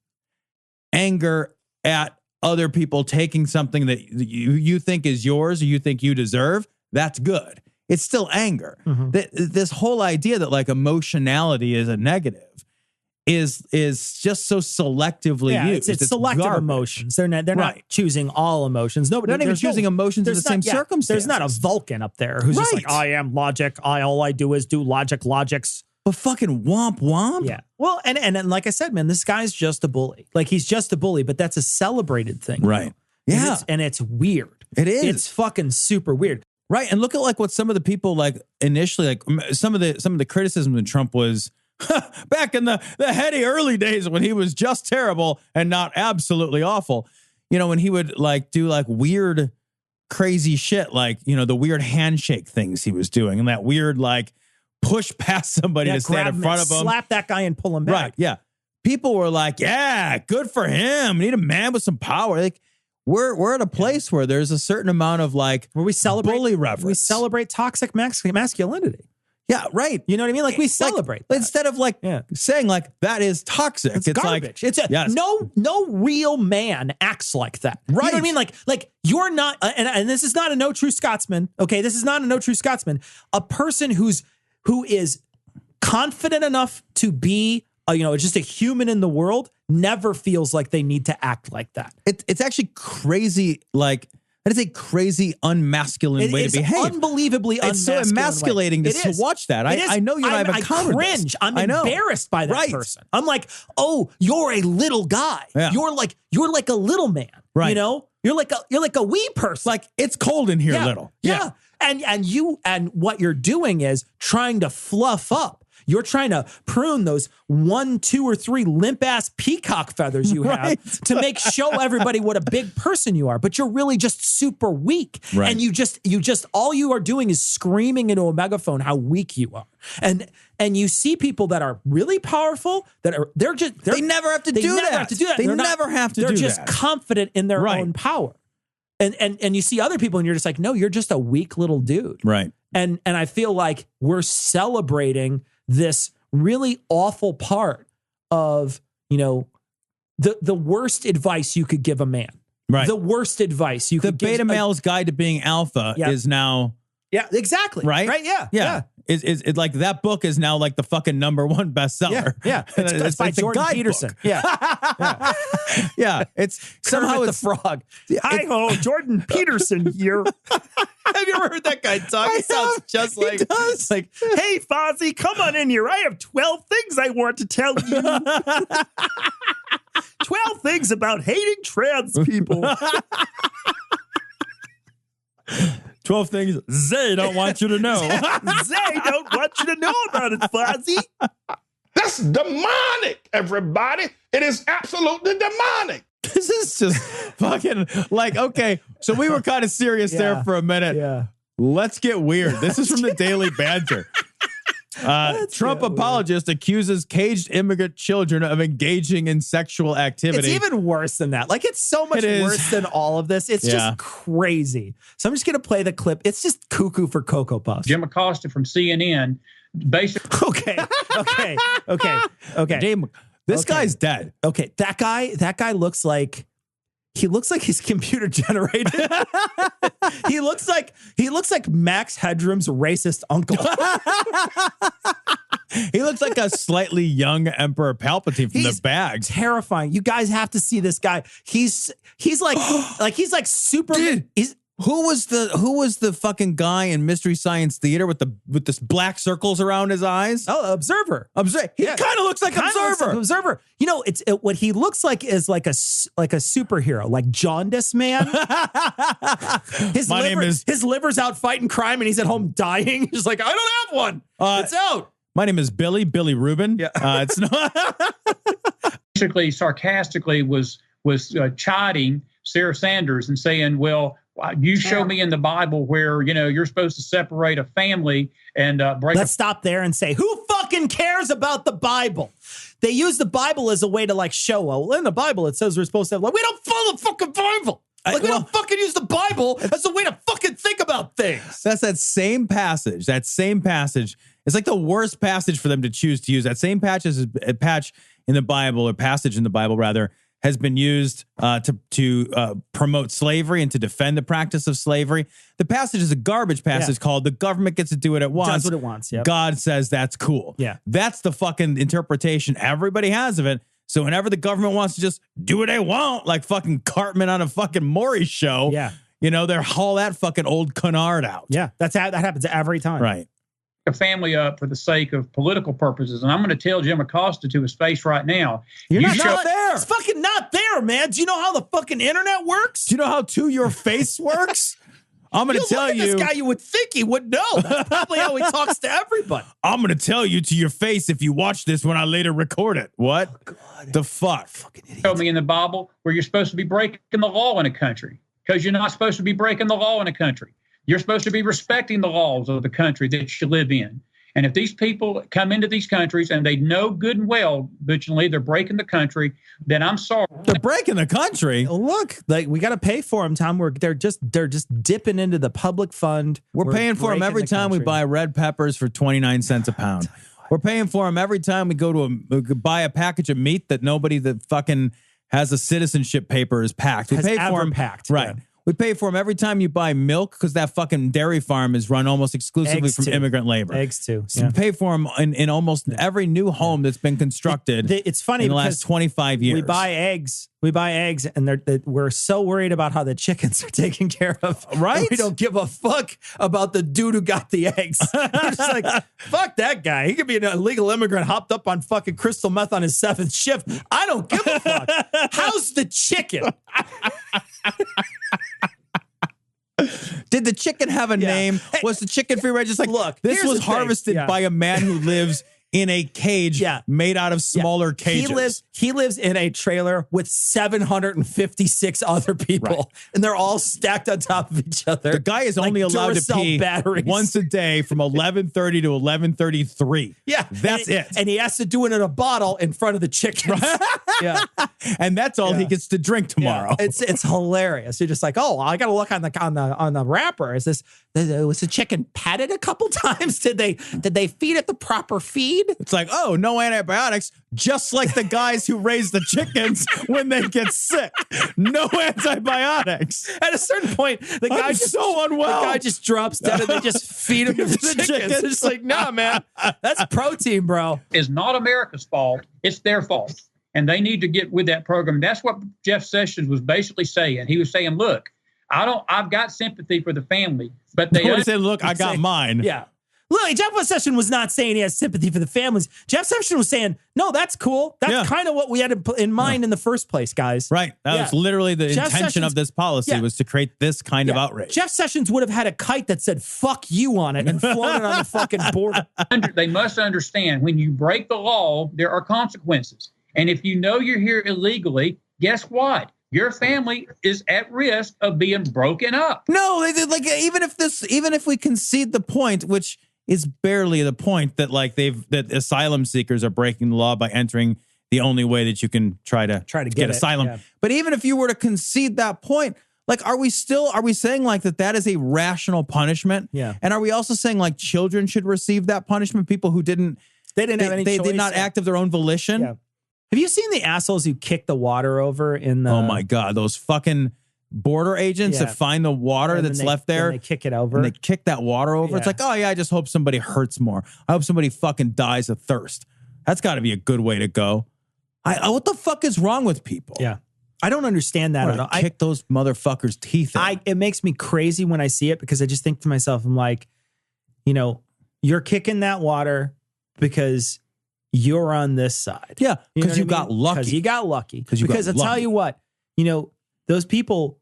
Anger at other people taking something that you think is yours or you think you deserve, that's good. It's still anger. Mm-hmm. This whole idea that, like, emotionality is a negative is just so selectively used. It's selective garbage. Emotions. They're not choosing all emotions. They're not even choosing emotions in the same circumstances. There's not a Vulcan up there who's just like, I am logic. All I do is do logics. But fucking womp. Yeah. Well, and like I said, man, this guy's just a bully. Like, he's just a bully, but that's a celebrated thing. Right. Yeah. And it's weird. It is. It's fucking super weird. Right. And look at like what some of the people like initially, like some of the criticism of Trump was back in the heady early days when he was just terrible and not absolutely awful. You know, when he would like do like weird, crazy shit, like, you know, the weird handshake things he was doing and that weird, like push past somebody to stand in front of him. Slap that guy and pull him back. Right. Yeah. People were like, yeah, good for him. We need a man with some power. Like we're at a place where there's a certain amount of like where we celebrate bully reverence. We celebrate toxic masculinity. Yeah, right. You know what I mean? Like we celebrate that. Instead of like saying like that is toxic. It's garbage. Like, it's no real man acts like that. Right. You know what I mean? Like you're not, and this is not a no true Scotsman. Okay, this is not a no true Scotsman. A person who is confident enough to be just a human in the world never feels like they need to act like that. It's actually crazy. Like that is a crazy unmasculine way to behave. Unbelievably it's so emasculating to watch that. I know you and I have encountered I cringe. this. I'm embarrassed by that person. I'm like, oh, you're a little guy. Yeah. You're like a little man. Right. You know? You're like a wee person. Like it's cold in here, little. Yeah. And what you're doing is trying to fluff up. You're trying to prune those 1, 2, or 3 limp ass peacock feathers you have to show everybody what a big person you are. But you're really just super weak. Right. And you just all you are doing is screaming into a megaphone how weak you are. And you see people that are really powerful that they never have to do that. They never have to do that. They're just confident in their own power. And you see other people and you're just like, no, you're just a weak little dude. Right. And I feel like we're celebrating this really awful part of, the worst advice you could give a man. Right. The worst advice you could give. The beta male's guide to being alpha is now. Yeah, exactly. Right? Right. Yeah. It's like that book is now like the fucking #1 bestseller. Yeah. It's by Jordan Peterson. Yeah. Yeah. It's somehow the frog. Hi-ho, Jordan Peterson here. Have you ever heard that guy talk? He sounds just like, does. Like, hey, Fozzie, come on in here. I have 12 things I want to tell you. 12 things about hating trans people. 12 things they don't want you to know. They don't want you to know about it, Fozzie. That's demonic, everybody. It is absolutely demonic. This is just fucking like, okay, so we were kind of serious there for a minute. Yeah. Let's get weird. This is from the Daily Banter. Trump apologist accuses caged immigrant children of engaging in sexual activity. It's even worse than that. Like, it's so much worse than all of this. It's just crazy. So I'm just going to play the clip. It's just cuckoo for Cocoa Puffs. Jim Acosta from CNN basically. Okay. This guy's dead. Okay. That guy looks like he's computer generated. He looks like Max Headroom's racist uncle. He looks like a slightly young Emperor Palpatine from the bag. Terrifying. You guys have to see this guy. He's like super. Dude, who was the fucking guy in Mystery Science Theater with this black circles around his eyes? Oh, Observer. He kind of looks like Observer. What he looks like is like a superhero, like Jaundice Man. His liver's out fighting crime and he's at home dying. He's like, I don't have one. It's out. My name is Billy Rubin. Yeah. It's not. Basically, sarcastically was chiding Sarah Sanders and saying, well, you show me in the Bible where, you're supposed to separate a family and break. Let's stop there and say, who fucking cares about the Bible? They use the Bible as a way to show, well, in the Bible, it says we're supposed to have, we don't follow the fucking Bible. We don't fucking use the Bible as a way to fucking think about things. That's that same passage. It's like the worst passage for them to choose to use. That same passage in the Bible, or passage in the Bible, rather, has been used to promote slavery and to defend the practice of slavery. The passage is a garbage passage called "The government gets to do what it wants." Does what it wants. Yep. God says that's cool. Yeah, that's the fucking interpretation everybody has of it. So whenever the government wants to just do what they want, like fucking Cartman on a fucking Maury show, they haul that fucking old canard out. Yeah, that happens every time. Right. A family up for the sake of political purposes. And I'm going to tell Jim Acosta to his face right now. You're not there. It's fucking not there, man. Do you know how the fucking internet works? Do you know how your face works? I'm going to tell you. This guy, you would think he would know. That's probably how he talks to everybody. I'm going to tell you to your face if you watch this when I later record it. What? Oh, the fuck? Fucking idiot. Tell me in the Bible where you're supposed to be breaking the law in a country, because you're not supposed to be breaking the law in a country. You're supposed to be respecting the laws of the country that you live in. And if these people come into these countries and they know good and well, vigilantly, they're breaking the country, then I'm sorry. They're breaking the country. Look, like we got to pay for them, Tom. They're just dipping into the public fund. We're paying for them every time we buy red peppers for 29 cents a pound. We're paying for them every time we go to buy a package of meat that nobody that fucking has a citizenship paper is packed. We pay for them packed, right. Yeah. We pay for them every time you buy milk because that fucking dairy farm is run almost exclusively Eggs from too. immigrant labor. Eggs too. So we pay for them in almost every new home that's been constructed. It's funny in the last 25 years. We buy eggs, and we're so worried about how the chickens are taken care of. Right? We don't give a fuck about the dude who got the eggs. We're just like, fuck that guy. He could be an illegal immigrant hopped up on fucking crystal meth on his 7th shift. I don't give a fuck. How's the chicken? Did the chicken have a name? Was the chicken free range? Just like, look, this was harvested by a man who lives in a cage made out of smaller cages. He lives in a trailer with 756 other people, and they're all stacked on top of each other. The guy is only allowed to pee once a day from 11:30 to 11:33. Yeah, that's it. And he has to do it in a bottle in front of the chickens. Yeah, and that's all he gets to drink tomorrow. Yeah. It's hilarious. You're just like, oh, I got to look on the wrapper. Was the chicken petted a couple times? Did they feed it the proper feed? It's like, oh, no antibiotics, just like the guys who raise the chickens when they get sick. No antibiotics. At a certain point, the guy just drops dead and they just feed him to the chickens. It's just like, nah, man, that's protein, bro. It's not America's fault. It's their fault. And they need to get with that program. That's what Jeff Sessions was basically saying. He was saying, look, I've got sympathy for the family, but they said, look, I got mine. Yeah. Look, Jeff Sessions was not saying he has sympathy for the families. Jeff Sessions was saying, no, that's cool. That's kind of what we had in mind in the first place, guys. Right. That was literally the intention of this policy was to create this kind of outrage. Jeff Sessions would have had a kite that said, fuck you on it and floated on the fucking border. They must understand when you break the law, there are consequences. And if you know you're here illegally, guess what? Your family is at risk of being broken up. No, like even if we concede the point, which is barely the point that that asylum seekers are breaking the law by entering the only way that you can try to get asylum. Yeah. But even if you were to concede that point, like, are we saying like that is a rational punishment? Yeah. And are we also saying like children should receive that punishment? People who did not act of their own volition. Yeah. Have you seen the assholes who kick the water over in the... Oh, my God. Those fucking border agents that find the water that's left there. And they kick it over. And they kick that water over. It's like, oh, yeah, I just hope somebody hurts more. I hope somebody fucking dies of thirst. That's got to be a good way to go. What the fuck is wrong with people? Yeah. I don't understand that at all. Kick those motherfuckers' teeth in. It makes me crazy when I see it because I just think to myself, I'm like, you're kicking that water because... you're on this side. Yeah, because you got lucky. Because you got lucky. Because I'll tell you what, those people,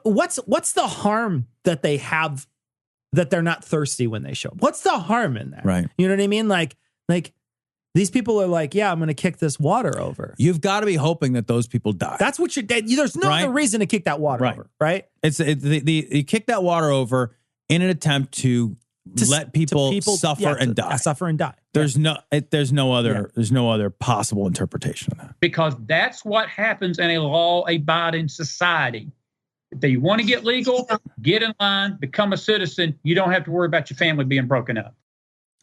what's the harm that they have that they're not thirsty when they show up? What's the harm in that? Right. You know what I mean? Like these people are like, yeah, I'm going to kick this water over. You've got to be hoping that those people die. That's what there's no other reason to kick that water over, right? You kick that water over in an attempt to let people suffer and die. Suffer and die. There's no other possible interpretation of that. Because that's what happens in a law-abiding society. If you want to get legal, get in line, become a citizen. You don't have to worry about your family being broken up.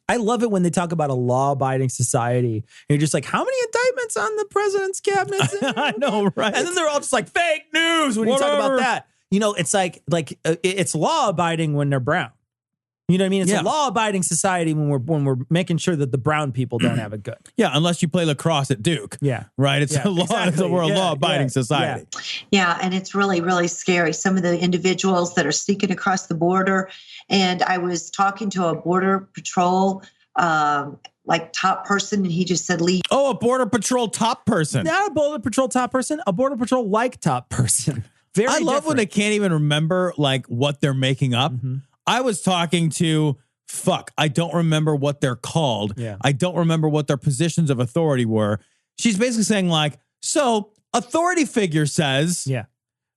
I love it when they talk about a law-abiding society. And you're just like, how many indictments on the president's cabinet? I know, right? And then they're all just like, fake news when you talk about that. It's like it's law-abiding when they're brown. You know what I mean? It's a law-abiding society when we're making sure that the brown people don't have it good. Yeah, unless you play lacrosse at Duke. Yeah. Right? It's a law. Exactly. We're a law-abiding society. Yeah, and it's really, really scary. Some of the individuals that are sneaking across the border. And I was talking to a Border Patrol top person, and he just said, leave. Oh, a Border Patrol top person. Not a Border Patrol top person, a Border Patrol top person. I love when they can't even remember like what they're making up. I was talking to, I don't remember what they're called. Yeah. I don't remember what their positions of authority were. She's basically saying like, so authority figure says. Yeah.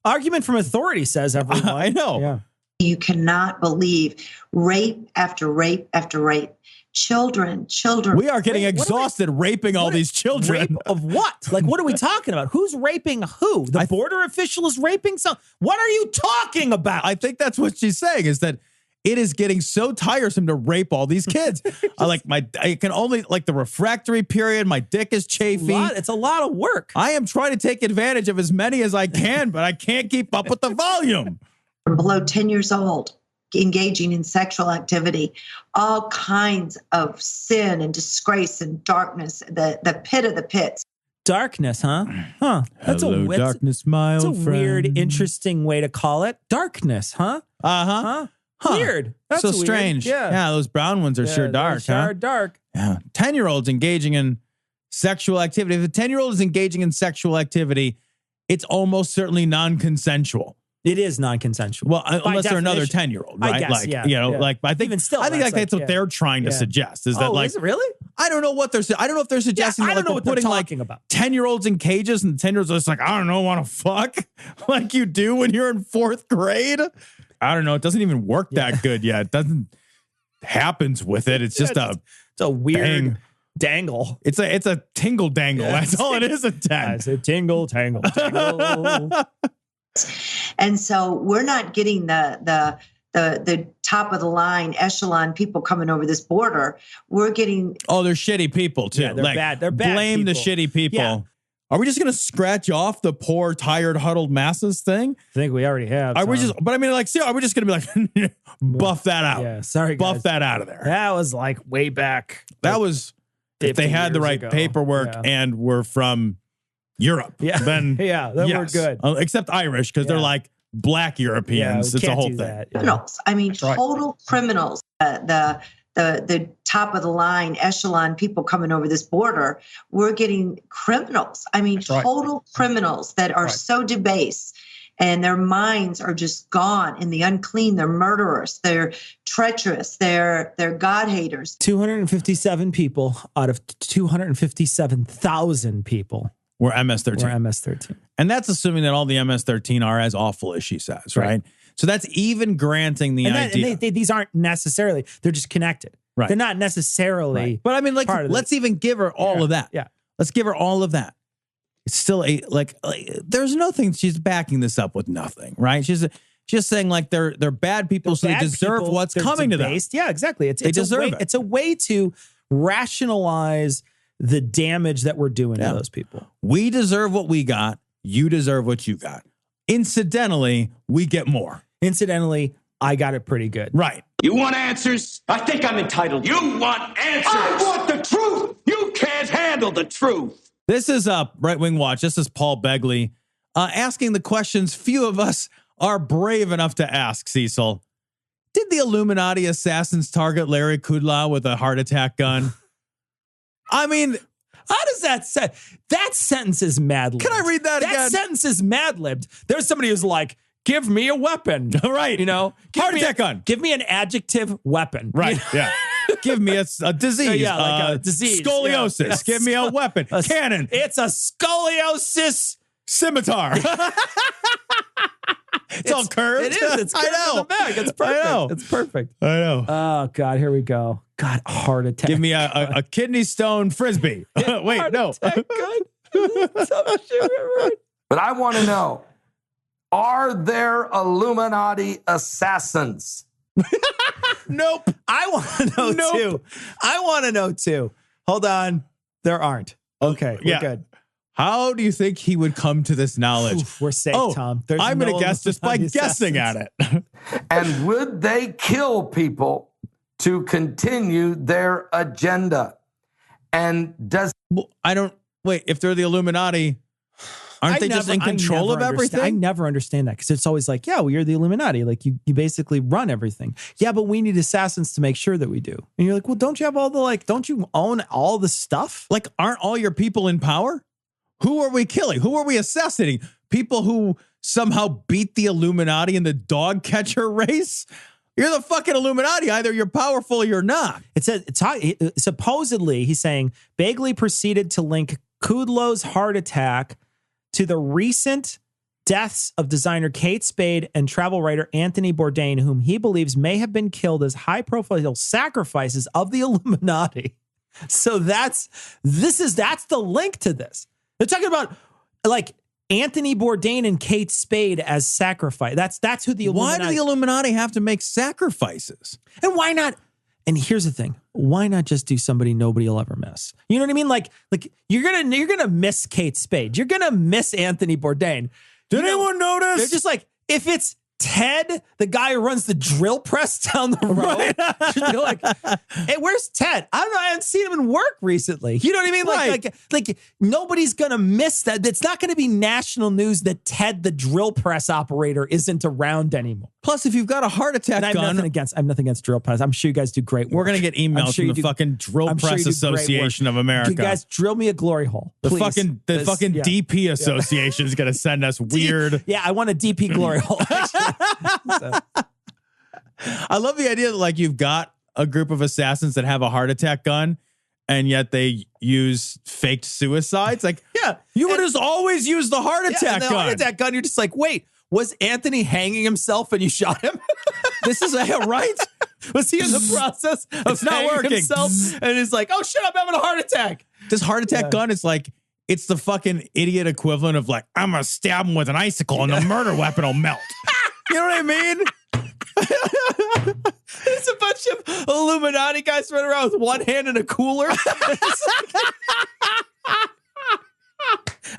Argument from authority says everyone. I know. Yeah. You cannot believe rape after rape after rape. Children. We are getting exhausted raping all these children. Rape of what? Like, what are we talking about? Who's raping who? The border official is raping some. What are you talking about? I think that's what she's saying is that it is getting so tiresome to rape all these kids. I can only like the refractory period. My dick is chafing. It's a lot of work. I am trying to take advantage of as many as I can, but I can't keep up with the volume. Below 10 years old, engaging in sexual activity, all kinds of sin and disgrace and darkness, the pit of the pits. Darkness, huh? Huh. That's Hello, darkness, my old friend. That's a weird, interesting way to call it. Darkness, huh? Huh? Weird. That's so weird. strange. Yeah, those brown ones are sure dark, huh? Sure dark. Yeah. 10-year-olds engaging in sexual activity. If a 10-year-old is engaging in sexual activity, it's almost certainly non-consensual. It is non-consensual. Well, unless they're another 10-year-old, right? I guess, like, yeah, you know, yeah. like I think even still, I think that's what they're trying to suggest. Is that like? Is it really? I don't know what they're. I don't know if they're suggesting. I don't know like what they're putting talking about. 10-year-olds in cages, and 10-year-olds are just like, I don't know, want to fuck like you do when you're in 4th grade. I don't know. It doesn't even work that good yet. It doesn't happens with it. It's just it's a weird dangle. It's a tingle dangle. Yeah. That's all it is. A 10. It's a tingle tangle. And so we're not getting the top of the line echelon people coming over this border. We're getting they're shitty people too. Yeah, they're bad. They're bad. Blame people. the shitty people. Yeah. Are we just going to scratch off the poor, tired, huddled masses thing? I think we already have. Are we just? But I mean, like, see, are we just going to be like, buff that out? Yeah, sorry, buff guys. that out of there. That was like way back. That was if they had the right paperwork and were from Europe. Yeah, then we're good. Except Irish because they're like black Europeans. It's a whole thing. Criminals. I mean, total criminals. The top of the line echelon people coming over this border, we're getting criminals. I mean, total criminals that are so debased and their minds are just gone in the unclean. They're murderers. They're treacherous. They're God haters. 257 people out of 257,000 people were MS-13. Were MS-13. And that's assuming that all the MS-13 are as awful as she says, right? So that's even granting the idea. And these aren't necessarily, they're just connected. Right. They're not necessarily. But I mean, like, let's even give her all of that. Yeah. Let's give her all of that. It's still like there's nothing. She's backing this up with nothing, right? She's just saying like they're bad people, so they deserve what's coming to them. Yeah, exactly. They deserve it. It's a way to rationalize the damage that we're doing to those people. We deserve what we got. You deserve what you got. Incidentally, we get more. Incidentally, I got it pretty good. Right. You want answers? I think I'm entitled. You want answers? I want the truth. You can't handle the truth. This is Right Wing Watch. This is Paul Begley asking the questions few of us are brave enough to ask, Cecil. Did the Illuminati assassins target LarryKudlow with a heart attack gun? I mean, how does that say? That sentence is mad-libbed. Can I read that again? That sentence is mad-libbed. There's somebody who's like, give me a weapon. Right. You know? Heart attack gun. Give me an adjective weapon. Right. Yeah. Give me a disease. Yeah, like a disease. Scoliosis. Yeah. Give me a weapon. Cannon. It's a scoliosis scimitar. It's all curved. It is. It's curved in the back. It's perfect. I know. It's perfect. I know. Oh, God. Here we go. God, heart attack. Give me a kidney stone frisbee. Wait, no. But I want to know, are there Illuminati assassins? Nope. I want to know too. I want to know too. Hold on. There aren't. Okay. We're good. How do you think he would come to this knowledge? We're safe, Tom. I'm going to guess just by guessing at it. And would they kill people to continue their agenda? And if they're the Illuminati, aren't they just in control of everything? I never understand that because it's always like, yeah, well, you're the Illuminati. Like you basically run everything. Yeah, but we need assassins to make sure that we do. And you're like, well, don't you have all the don't you own all the stuff? Like, aren't all your people in power? Who are we killing? Who are we assassinating? People who somehow beat the Illuminati in the dog catcher race? You're the fucking Illuminati. Either you're powerful or you're not. It says supposedly he's saying Begley proceeded to link Kudlow's heart attack to the recent deaths of designer Kate Spade and travel writer Anthony Bourdain, whom he believes may have been killed as high-profile sacrifices of the Illuminati. So that's the link to this. They're talking about like Anthony Bourdain and Kate Spade as sacrifice. That's who the Illuminati. Why do the Illuminati have to make sacrifices? And why not? And here's the thing: why not just do somebody nobody will ever miss? You know what I mean? Like you're gonna miss Kate Spade. You're gonna miss Anthony Bourdain. Did anyone notice? They're just like, if it's Ted, the guy who runs the drill press down the road, you're like, hey, where's Ted? I don't know. I haven't seen him in work recently. You know what I mean? Like nobody's going to miss that. It's not going to be national news that Ted, the drill press operator, isn't around anymore. Plus, if you've got a heart attack gun. I have nothing against drill press. I'm sure you guys do great work. We're going to get emails from the fucking Drill Press Association of America. You guys drill me a glory hole. The please. fucking DP Association is going to send us weird. Yeah, I want a DP glory hole. I love the idea that like you've got a group of assassins that have a heart attack gun and yet they use faked suicides. Like, yeah, you would have always used the heart attack gun. The heart attack gun, you're just like, wait, was Anthony hanging himself and you shot him? This is right. Was he in the process of hanging himself? And he's like, oh shit, I'm having a heart attack. This heart attack gun is like, it's the fucking idiot equivalent of like, I'm going to stab him with an icicle and the murder weapon will melt. You know what I mean? There's a bunch of Illuminati guys running around with one hand in a cooler.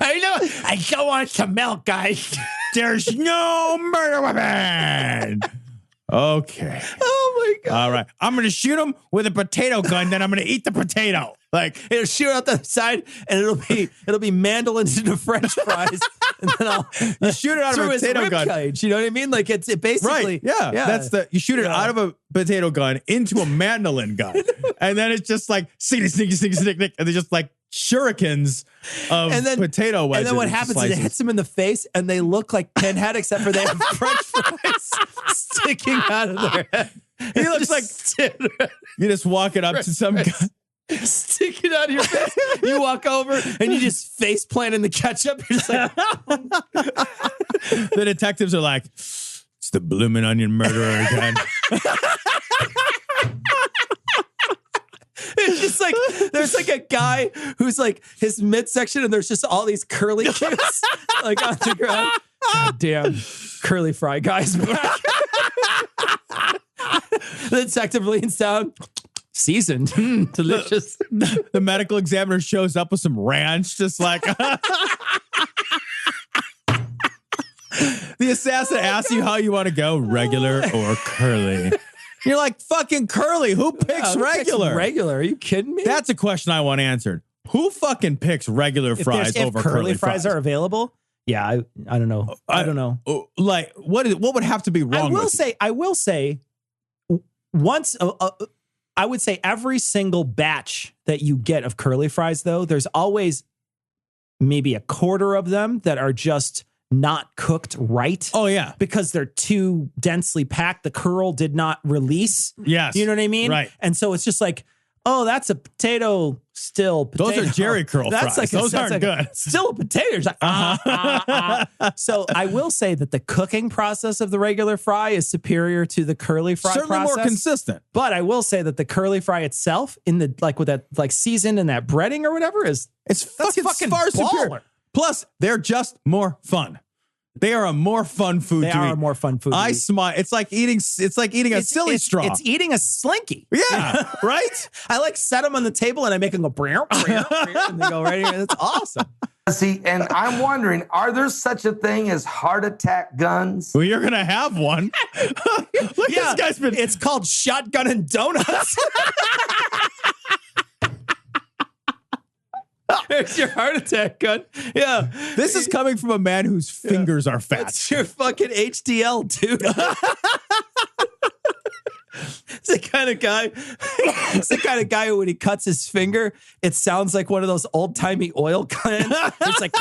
I know. I don't want some milk, guys. There's no murder weapon. Okay. Oh my God. All right. I'm going to shoot him with a potato gun, then I'm going to eat the potato. Like it'll shoot out the side and it'll be mandolins into French fries. And then you shoot it out of a potato gun. Cage, you know what I mean? Like it basically. Right. Yeah. You shoot it out of a potato gun into a mandolin gun. And then it's just like sneaky. And they just like shurikens of potato wedges. And then what happens is it hits them in the face and they look like Pinhead, except for they have French fries sticking out of their head. He looks like you just walk it up to some guy. Stick it out of your face. You walk over and you just face plant in the ketchup. You're just like, the detectives are like, it's the bloomin' onion murderer again. It's just like there's like a guy who's like his midsection and there's just all these curly cues like on the ground. God damn, curly fry guys. The detective leans down. Seasoned, delicious. The medical examiner shows up with some ranch, just like the assassin asks you how you want to go, regular or curly. You're like, fucking curly. Who picks regular? Regular? Are you kidding me? That's a question I want answered. Who fucking picks regular fries over curly fries? Are available? Yeah, I don't know. I don't know. Like, what would have to be wrong? I will say, once. I would say every single batch that you get of curly fries, though, there's always maybe a quarter of them that are just not cooked right. Oh, yeah. Because they're too densely packed. The curl did not release. Yes. You know what I mean? Right. And so it's just like, oh, that's a potato. Those are Jerry curl fries. Those aren't good. Still a potato. Like, So I will say that the cooking process of the regular fry is superior to the curly fry Certainly process. More consistent. But I will say that the curly fry itself, in the like with that like seasoned and that breading or whatever, it's fucking far superior. Plus, they're just more fun. They are a more fun food to eat. They are a more fun food to eat. Smile. It's like eating a silly straw. It's eating a slinky. Yeah, right? I like set them on the table and I make them go brow, and they go right here. It's awesome. See, and I'm wondering, are there such a thing as heart attack guns? Well, you're going to have one. Look, this guy's been... It's called Shotgun and Donuts. There's your heart attack gun. Yeah. This is coming from a man whose fingers are fat. It's your fucking HDL, dude. It's the kind of guy. It's the kind of guy who, when he cuts his finger, it sounds like one of those old timey oil cans. It's like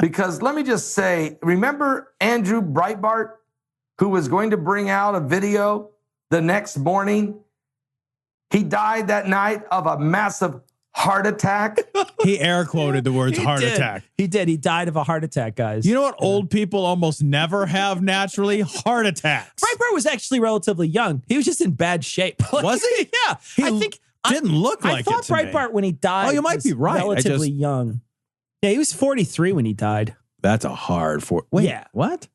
because let me just say, remember Andrew Breitbart, who was going to bring out a video the next morning? He died that night of a massive heart attack. He air quoted the words heart attack. He did. He died of a heart attack, guys. You know what old people almost never have naturally? Heart attacks. Breitbart was actually relatively young. He was just in bad shape. Was he? Yeah. I think didn't look like it. I thought Breitbart when he died. Oh, you might be right. Relatively young. Yeah, he was 43 when he died. That's a hard Wait, yeah. What?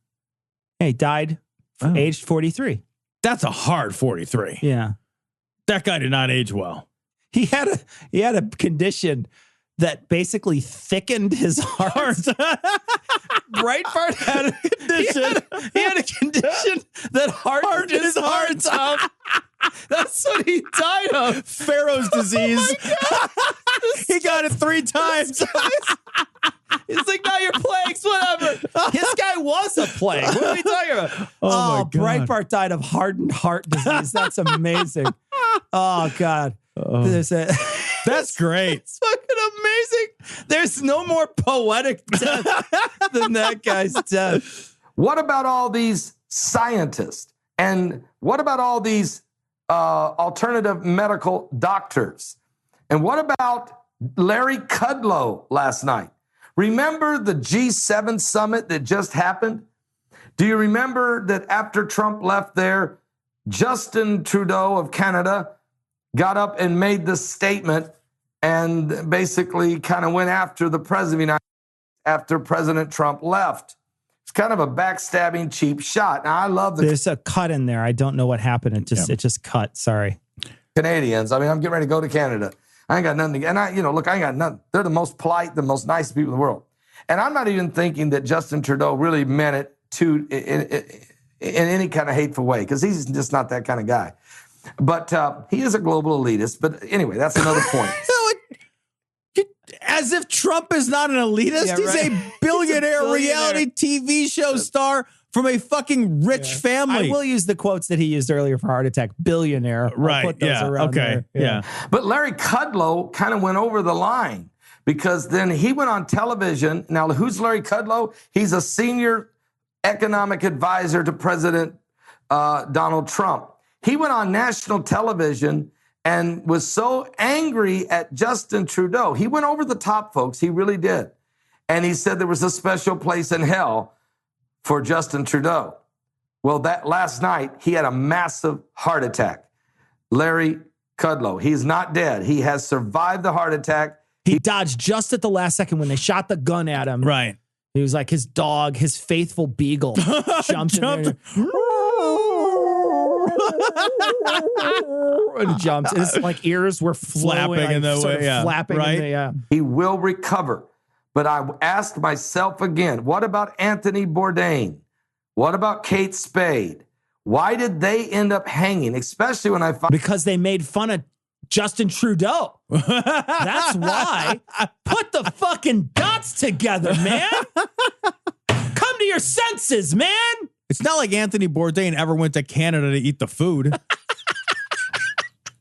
Yeah, he died aged 43. That's a hard 43. Yeah. That guy did not age well. He had a condition that basically thickened his heart. Breitbart had a condition. He had a condition that hardened his heart up. That's what he died of. Pharaoh's disease. He got it 3 times. It's like, now you're plagues, whatever. This guy was a plague. What are we talking about? Oh, my God. Breitbart died of hardened heart disease. That's amazing. Oh, God. That's great. It's fucking amazing. There's no more poetic death than that guy's death. What about all these scientists? And what about all these alternative medical doctors? And what about LarryKudlow last night? Remember the G7 summit that just happened? Do you remember that after Trump left there, Justin Trudeau of Canada got up and made this statement and basically kind of went after the president of the United States after President Trump left? It's kind of a backstabbing, cheap shot. Now, I love There's a cut in there. I don't know what happened. It just cut. Sorry. Canadians. I mean, I'm getting ready to go to Canada. I ain't got nothing to, and I ain't got nothing. They're the most polite, the most nice people in the world. And I'm not even thinking that Justin Trudeau really meant it in any kind of hateful way, because he's just not that kind of guy. But he is a global elitist. But anyway, that's another point. As if Trump is not an elitist. Yeah, He's right. a billionaire reality TV show star from a fucking rich family. I will use the quotes that he used earlier for heart attack. Billionaire. Right. I'll put those around there. Yeah. But LarryKudlow kind of went over the line, because then he went on television. Now, who's LarryKudlow? He's a senior economic advisor to President Donald Trump. He went on national television and was so angry at Justin Trudeau. He went over the top, folks. He really did. And he said there was a special place in hell for Justin Trudeau. Well, that last night, he had a massive heart attack. LarryKudlow, he's not dead. He has survived the heart attack. He dodged just at the last second when they shot the gun at him. Right. He was like his dog, his faithful beagle, jumped in there. And jumps. And his like ears were Flapping flowing, in the sort way, of flapping right? in the, He will recover. But I asked myself again, what about Anthony Bourdain? What about Kate Spade? Why did they end up hanging? Especially when I found... Because they made fun of Justin Trudeau. That's why. Put the fucking dots together, man. Come to your senses, man. It's not like Anthony Bourdain ever went to Canada to eat the food.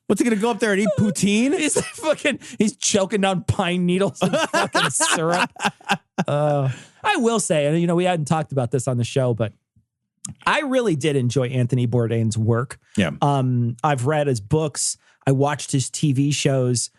What's he going to go up there and eat poutine? He's choking down pine needles and fucking syrup. I will say, and we hadn't talked about this on the show, but I really did enjoy Anthony Bourdain's work. Yeah. I've read his books. I watched his TV shows.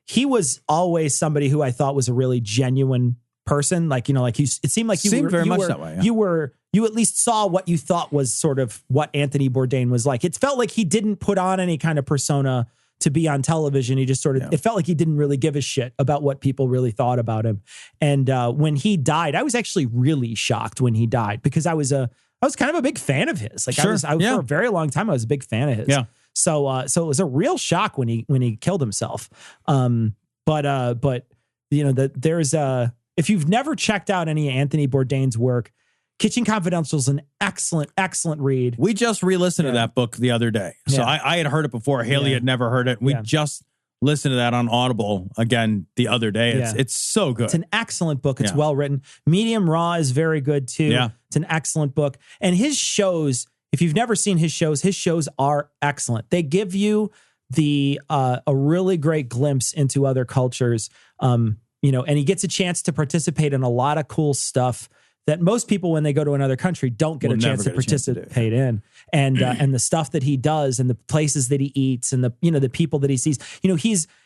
He was always somebody who I thought was a really genuine person. It seemed like you were very much that way. Yeah. You at least saw what you thought was sort of what Anthony Bourdain was like. It felt like he didn't put on any kind of persona to be on television. He just it felt like he didn't really give a shit about what people really thought about him. And when he died, I was actually really shocked when he died, because I was kind of a big fan of his. Sure. For a very long time, I was a big fan of his. Yeah. So it was a real shock when he killed himself. But there's if you've never checked out any Anthony Bourdain's work, Kitchen Confidential is an excellent read. We just re-listened to that book the other day. So Yeah. I had heard it before. Haley had never heard it. We just listened to that on Audible again the other day. It's so good. It's an excellent book. It's well written. Medium Raw is very good too. Yeah. It's an excellent book. And his shows, If you've never seen his shows are excellent. They give you a really great glimpse into other cultures. And he gets a chance to participate in a lot of cool stuff that most people, when they go to another country, don't get a chance to participate in. And the stuff that he does and the places that he eats and the people that he sees.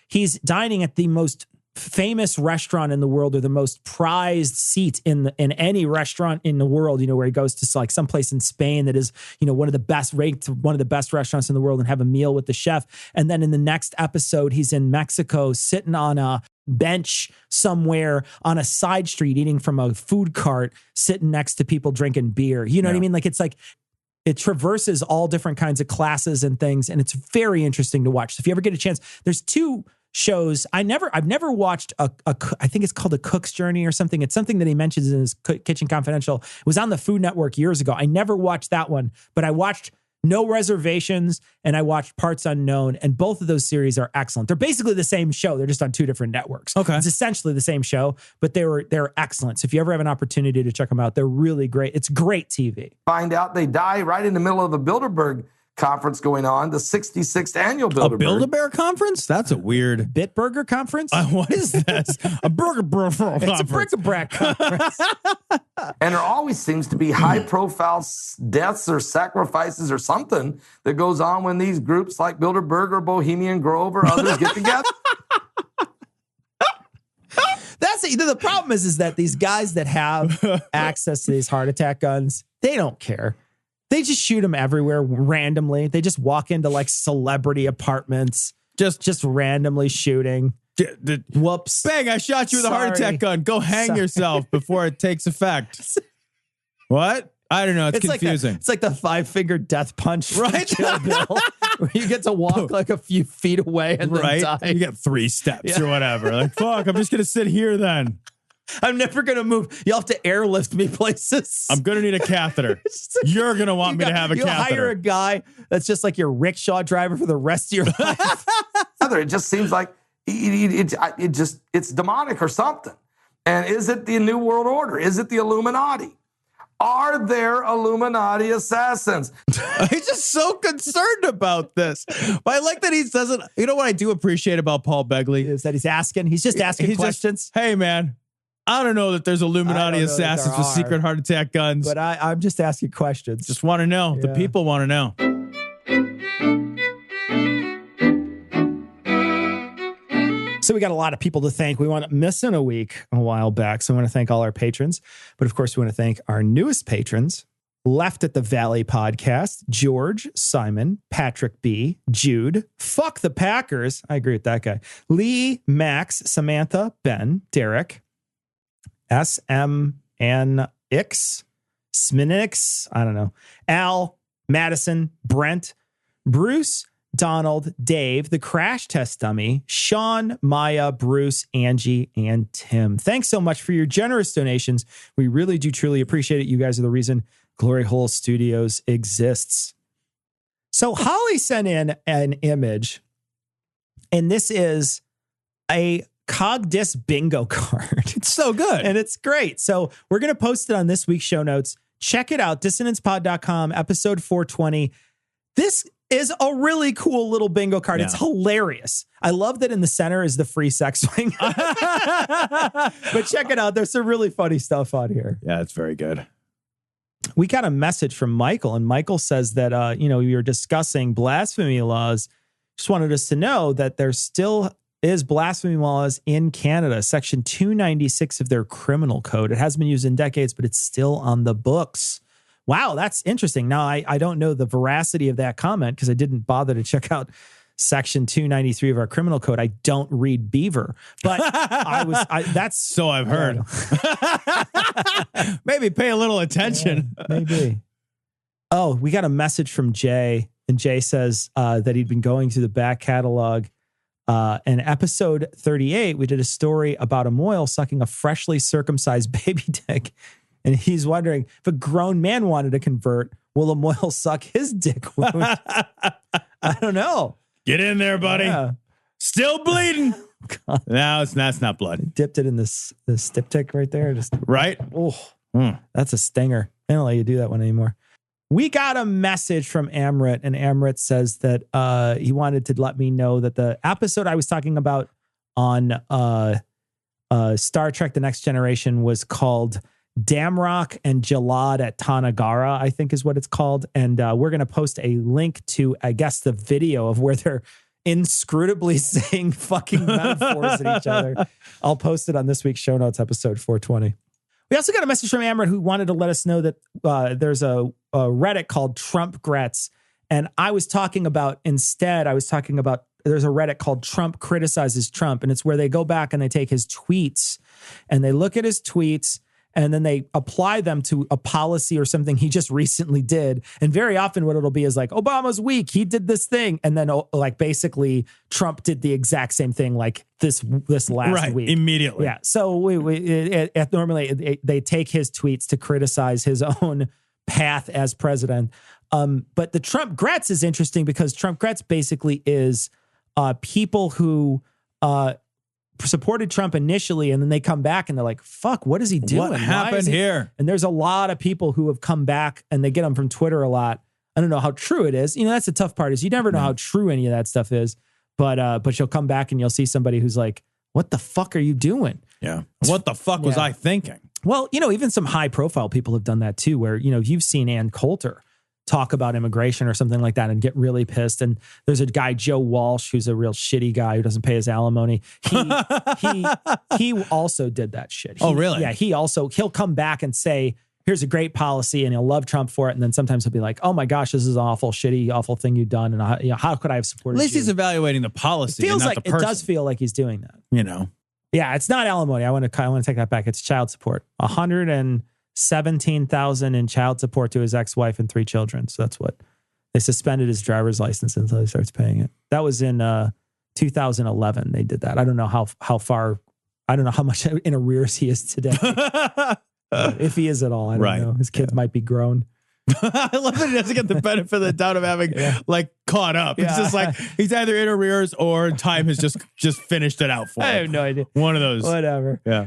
He's dining at the most famous restaurant in the world, or the most prized seat in any restaurant in the world, where he goes to like someplace in Spain that is, one of the best restaurants in the world, and have a meal with the chef. And then in the next episode, he's in Mexico sitting on a bench somewhere on a side street, eating from a food cart, sitting next to people drinking beer. You know what I mean? Like, it's like, it traverses all different kinds of classes and things. And it's very interesting to watch. So if you ever get a chance, there's 2 shows. I've never watched I think it's called A Cook's Journey or something. It's something that he mentions in his Kitchen Confidential. It was on the Food Network years ago. I never watched that one, but I watched No Reservations and I watched Parts Unknown, and both of those series are excellent. They're basically the same show. They're just on 2 different networks. Okay. It's essentially the same show, but they're excellent. So if you ever have an opportunity to check them out, they're really great. It's great TV. Find out they die right in the middle of the Bilderberg conference going on, the 66th annual Bilderberg. A Build-A-Bear conference? That's a weird... Bitburger conference? What is this? A burger conference. It's a bric-a-brac conference. And there always seems to be high-profile deaths or sacrifices or something that goes on when these groups like Bilderberg or Bohemian Grove or others get together. The problem is that these guys that have access to these heart attack guns, they don't care. They just shoot them everywhere randomly. They just walk into like celebrity apartments, just randomly shooting. Whoops. Bang, I shot you with a heart attack gun. Go hang yourself before it takes effect. What? I don't know. It's confusing. It's like the 5-finger death punch, right? Kill Bill, where you get to walk like a few feet away and then die. You get 3 steps or whatever. Like, fuck, I'm just going to sit here then. I'm never going to move. You'll have to airlift me places. I'm going to need a catheter. You're going to want me to have a catheter. You hire a guy that's just like your rickshaw driver for the rest of your life. It just seems like it's demonic or something. And is it the New World Order? Is it the Illuminati? Are there Illuminati assassins? He's just so concerned about this. But I like that he doesn't. You know what I do appreciate about Paul Begley? Is that he's just asking questions. Hey, man. I don't know that there's Illuminati assassins with secret heart attack guns. But I'm just asking questions. Just want to know. Yeah. The people want to know. So we got a lot of people to thank. We went missing a week a while back. So I want to thank all our patrons. But of course, we want to thank our newest patrons. Left at the Valley Podcast, George, Simon, Patrick B, Jude, Fuck the Packers. I agree with that guy. Lee, Max, Samantha, Ben, Derek, SMNX, Sminix, I don't know, Al, Madison, Brent, Bruce, Donald, Dave, the Crash Test Dummy, Sean, Maya, Bruce, Angie, and Tim. Thanks so much for your generous donations. We really do truly appreciate it. You guys are the reason Glory Hole Studios exists. So Holly sent in an image, and this is a Cogdis bingo card. It's so good. And it's great. So we're going to post it on this week's show notes. Check it out. dissonancepod.com, episode 420. This is a really cool little bingo card. Yeah. It's hilarious. I love that in the center is the free sex swing. But check it out. There's some really funny stuff on here. Yeah, it's very good. We got a message from Michael, and Michael says that, we were discussing blasphemy laws. Just wanted us to know that there still is blasphemy laws in Canada, section 296 of their criminal code. It hasn't been used in decades, but it's still on the books. Wow, that's interesting. Now, I don't know the veracity of that comment because I didn't bother to check out section 293 of our criminal code. I don't read Beaver, but that's so I've heard. Maybe pay a little attention. Yeah, maybe. Oh, we got a message from Jay, and Jay says that he'd been going through the back catalog. In episode 38, we did a story about a mohel sucking a freshly circumcised baby dick. And he's wondering, if a grown man wanted to convert, will a mohel suck his dick wound? I don't know. Get in there, buddy. Yeah. Still bleeding. No, that's not blood. He dipped it in this styptic right there. Just right. Oh, that's a stinger. They don't let you do that one anymore. We got a message from Amrit, and Amrit says that he wanted to let me know that the episode I was talking about on Star Trek The Next Generation was called Damrock and Jalad at Tanagara, I think is what it's called. And we're going to post a link to, I guess, the video of where they're inscrutably saying fucking metaphors at each other. I'll post it on this week's show notes, episode 420. We also got a message from Amrit who wanted to let us know that there's a Reddit called Trumpgrets. And I was talking about there's a Reddit called Trump Criticizes Trump. And it's where they go back and they take his tweets and they look at his tweets and then they apply them to a policy or something he just recently did. And very often what it'll be is like, Obama's weak, he did this thing. And then like basically Trump did the exact same thing like this last week. Immediately. Yeah. So normally they take his tweets to criticize his own path as president. But the Trump Gretz is interesting because Trump Gretz basically is people who supported Trump initially, and then they come back and they're like, fuck, what is he doing? What happened here? And there's a lot of people who have come back and they get them from Twitter a lot. I don't know how true it is. You know, that's the tough part is you never know how true any of that stuff is. But you'll come back and you'll see somebody who's like, what the fuck are you doing? Yeah. What the fuck was I thinking? Well, you know, even some high profile people have done that too, where, you know, you've seen Ann Coulter talk about immigration or something like that and get really pissed. And there's a guy, Joe Walsh, who's a real shitty guy who doesn't pay his alimony. He also did that shit. Oh, really? Yeah. He'll come back and say, here's a great policy, and he'll love Trump for it. And then sometimes he'll be like, oh my gosh, this is an awful, shitty, awful thing you've done. And how could I have supported you? At least he's evaluating the policy. It feels and not like the person. It does feel like he's doing that. You know? Yeah, it's not alimony. I want to take that back. It's child support. $117,000 in child support to his ex-wife and 3 children. So that's what they suspended his driver's license until he starts paying it. That was in 2011. They did that. I don't know how far. I don't know how much in arrears he is today. If he is at all, I don't know. His kids might be grown. I love that he doesn't get the benefit of the doubt of having like caught up. It's just like he's either in arrears or time has just finished it out for him. I have no idea. One of those. Whatever. Yeah.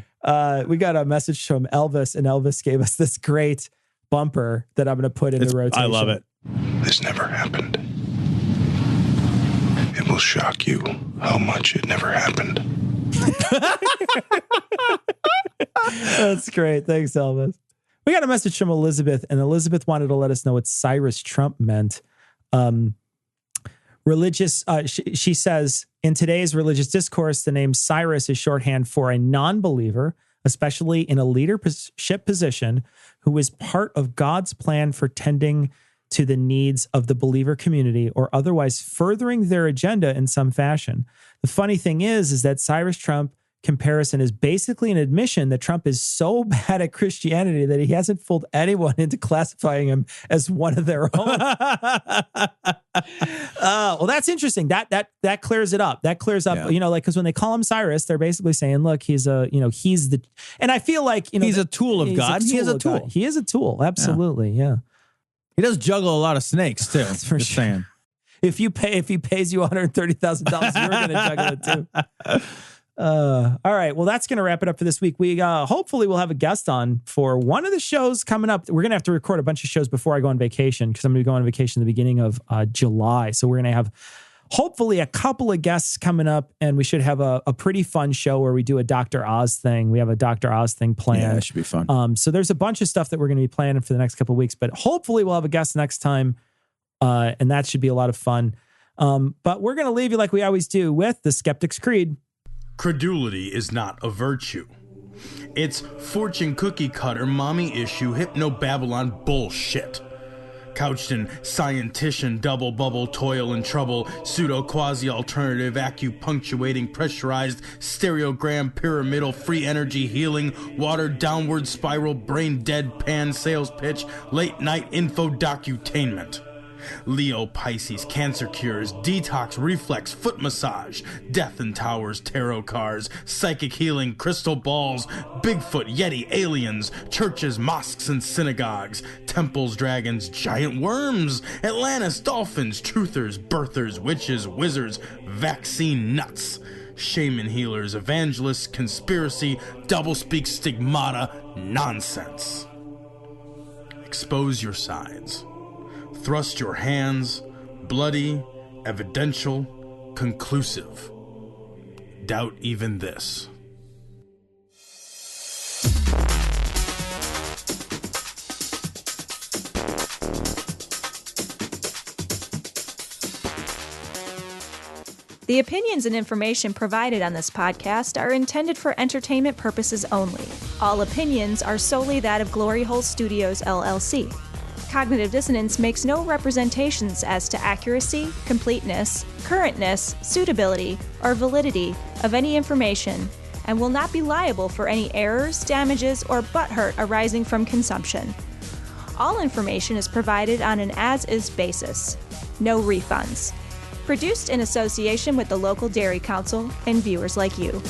We got a message from Elvis, and Elvis gave us this great bumper that I'm going to put in the rotation. I love it. This never happened. It will shock you how much it never happened. That's great. Thanks, Elvis. We got a message from Elizabeth, and Elizabeth wanted to let us know what Cyrus Trump meant. She says, in today's religious discourse, the name Cyrus is shorthand for a non-believer, especially in a leadership position, who is part of God's plan for tending to the needs of the believer community or otherwise furthering their agenda in some fashion. The funny thing is that Cyrus Trump comparison is basically an admission that Trump is so bad at Christianity that he hasn't fooled anyone into classifying him as one of their own. Well, that's interesting. That clears it up. That clears up, you know, like, because when they call him Cyrus, they're basically saying, look, he's the, and I feel like, you know, he's a tool of God. He is a tool. God. He is a tool. Absolutely. Yeah. He does juggle a lot of snakes too. That's for just sure. saying. If he pays you $130,000, you're going to juggle it too. All right. Well, that's going to wrap it up for this week. We hopefully we'll have a guest on for one of the shows coming up. We're going to have to record a bunch of shows before I go on vacation because I'm going to go on vacation at the beginning of July. So we're going to have hopefully a couple of guests coming up, and we should have a pretty fun show where we do a Dr. Oz thing. We have a Dr. Oz thing planned. Yeah, it should be fun. So there's a bunch of stuff that we're going to be planning for the next couple of weeks, but hopefully we'll have a guest next time. And that should be a lot of fun. But we're going to leave you like we always do with the Skeptic's Creed. Credulity is not a virtue. It's fortune cookie cutter, mommy issue, hypno-Babylon bullshit. Couched in scientician, double bubble, toil and trouble, pseudo quasi-alternative, acupunctuating, pressurized, stereogram, pyramidal, free energy healing, watered downward spiral, brain deadpan sales pitch, late night info docutainment. Leo, Pisces, cancer cures, detox, reflex, foot massage, death in towers, tarot cards, psychic healing, crystal balls, Bigfoot, Yeti, aliens, churches, mosques and synagogues, temples, dragons, giant worms, Atlantis, dolphins, truthers, birthers, witches, wizards, vaccine nuts, shaman healers, evangelists, conspiracy, doublespeak, stigmata, nonsense. Expose your sides. thrust your hands, bloody, evidential, conclusive. Doubt even this. The opinions and information provided on this podcast are intended for entertainment purposes only. All opinions are solely that of Glory Hole Studios, LLC. Cognitive Dissonance makes no representations as to accuracy, completeness, currentness, suitability, or validity of any information, and will not be liable for any errors, damages, or butthurt arising from consumption. All information is provided on an as-is basis. No refunds. Produced in association with the local Dairy Council and viewers like you.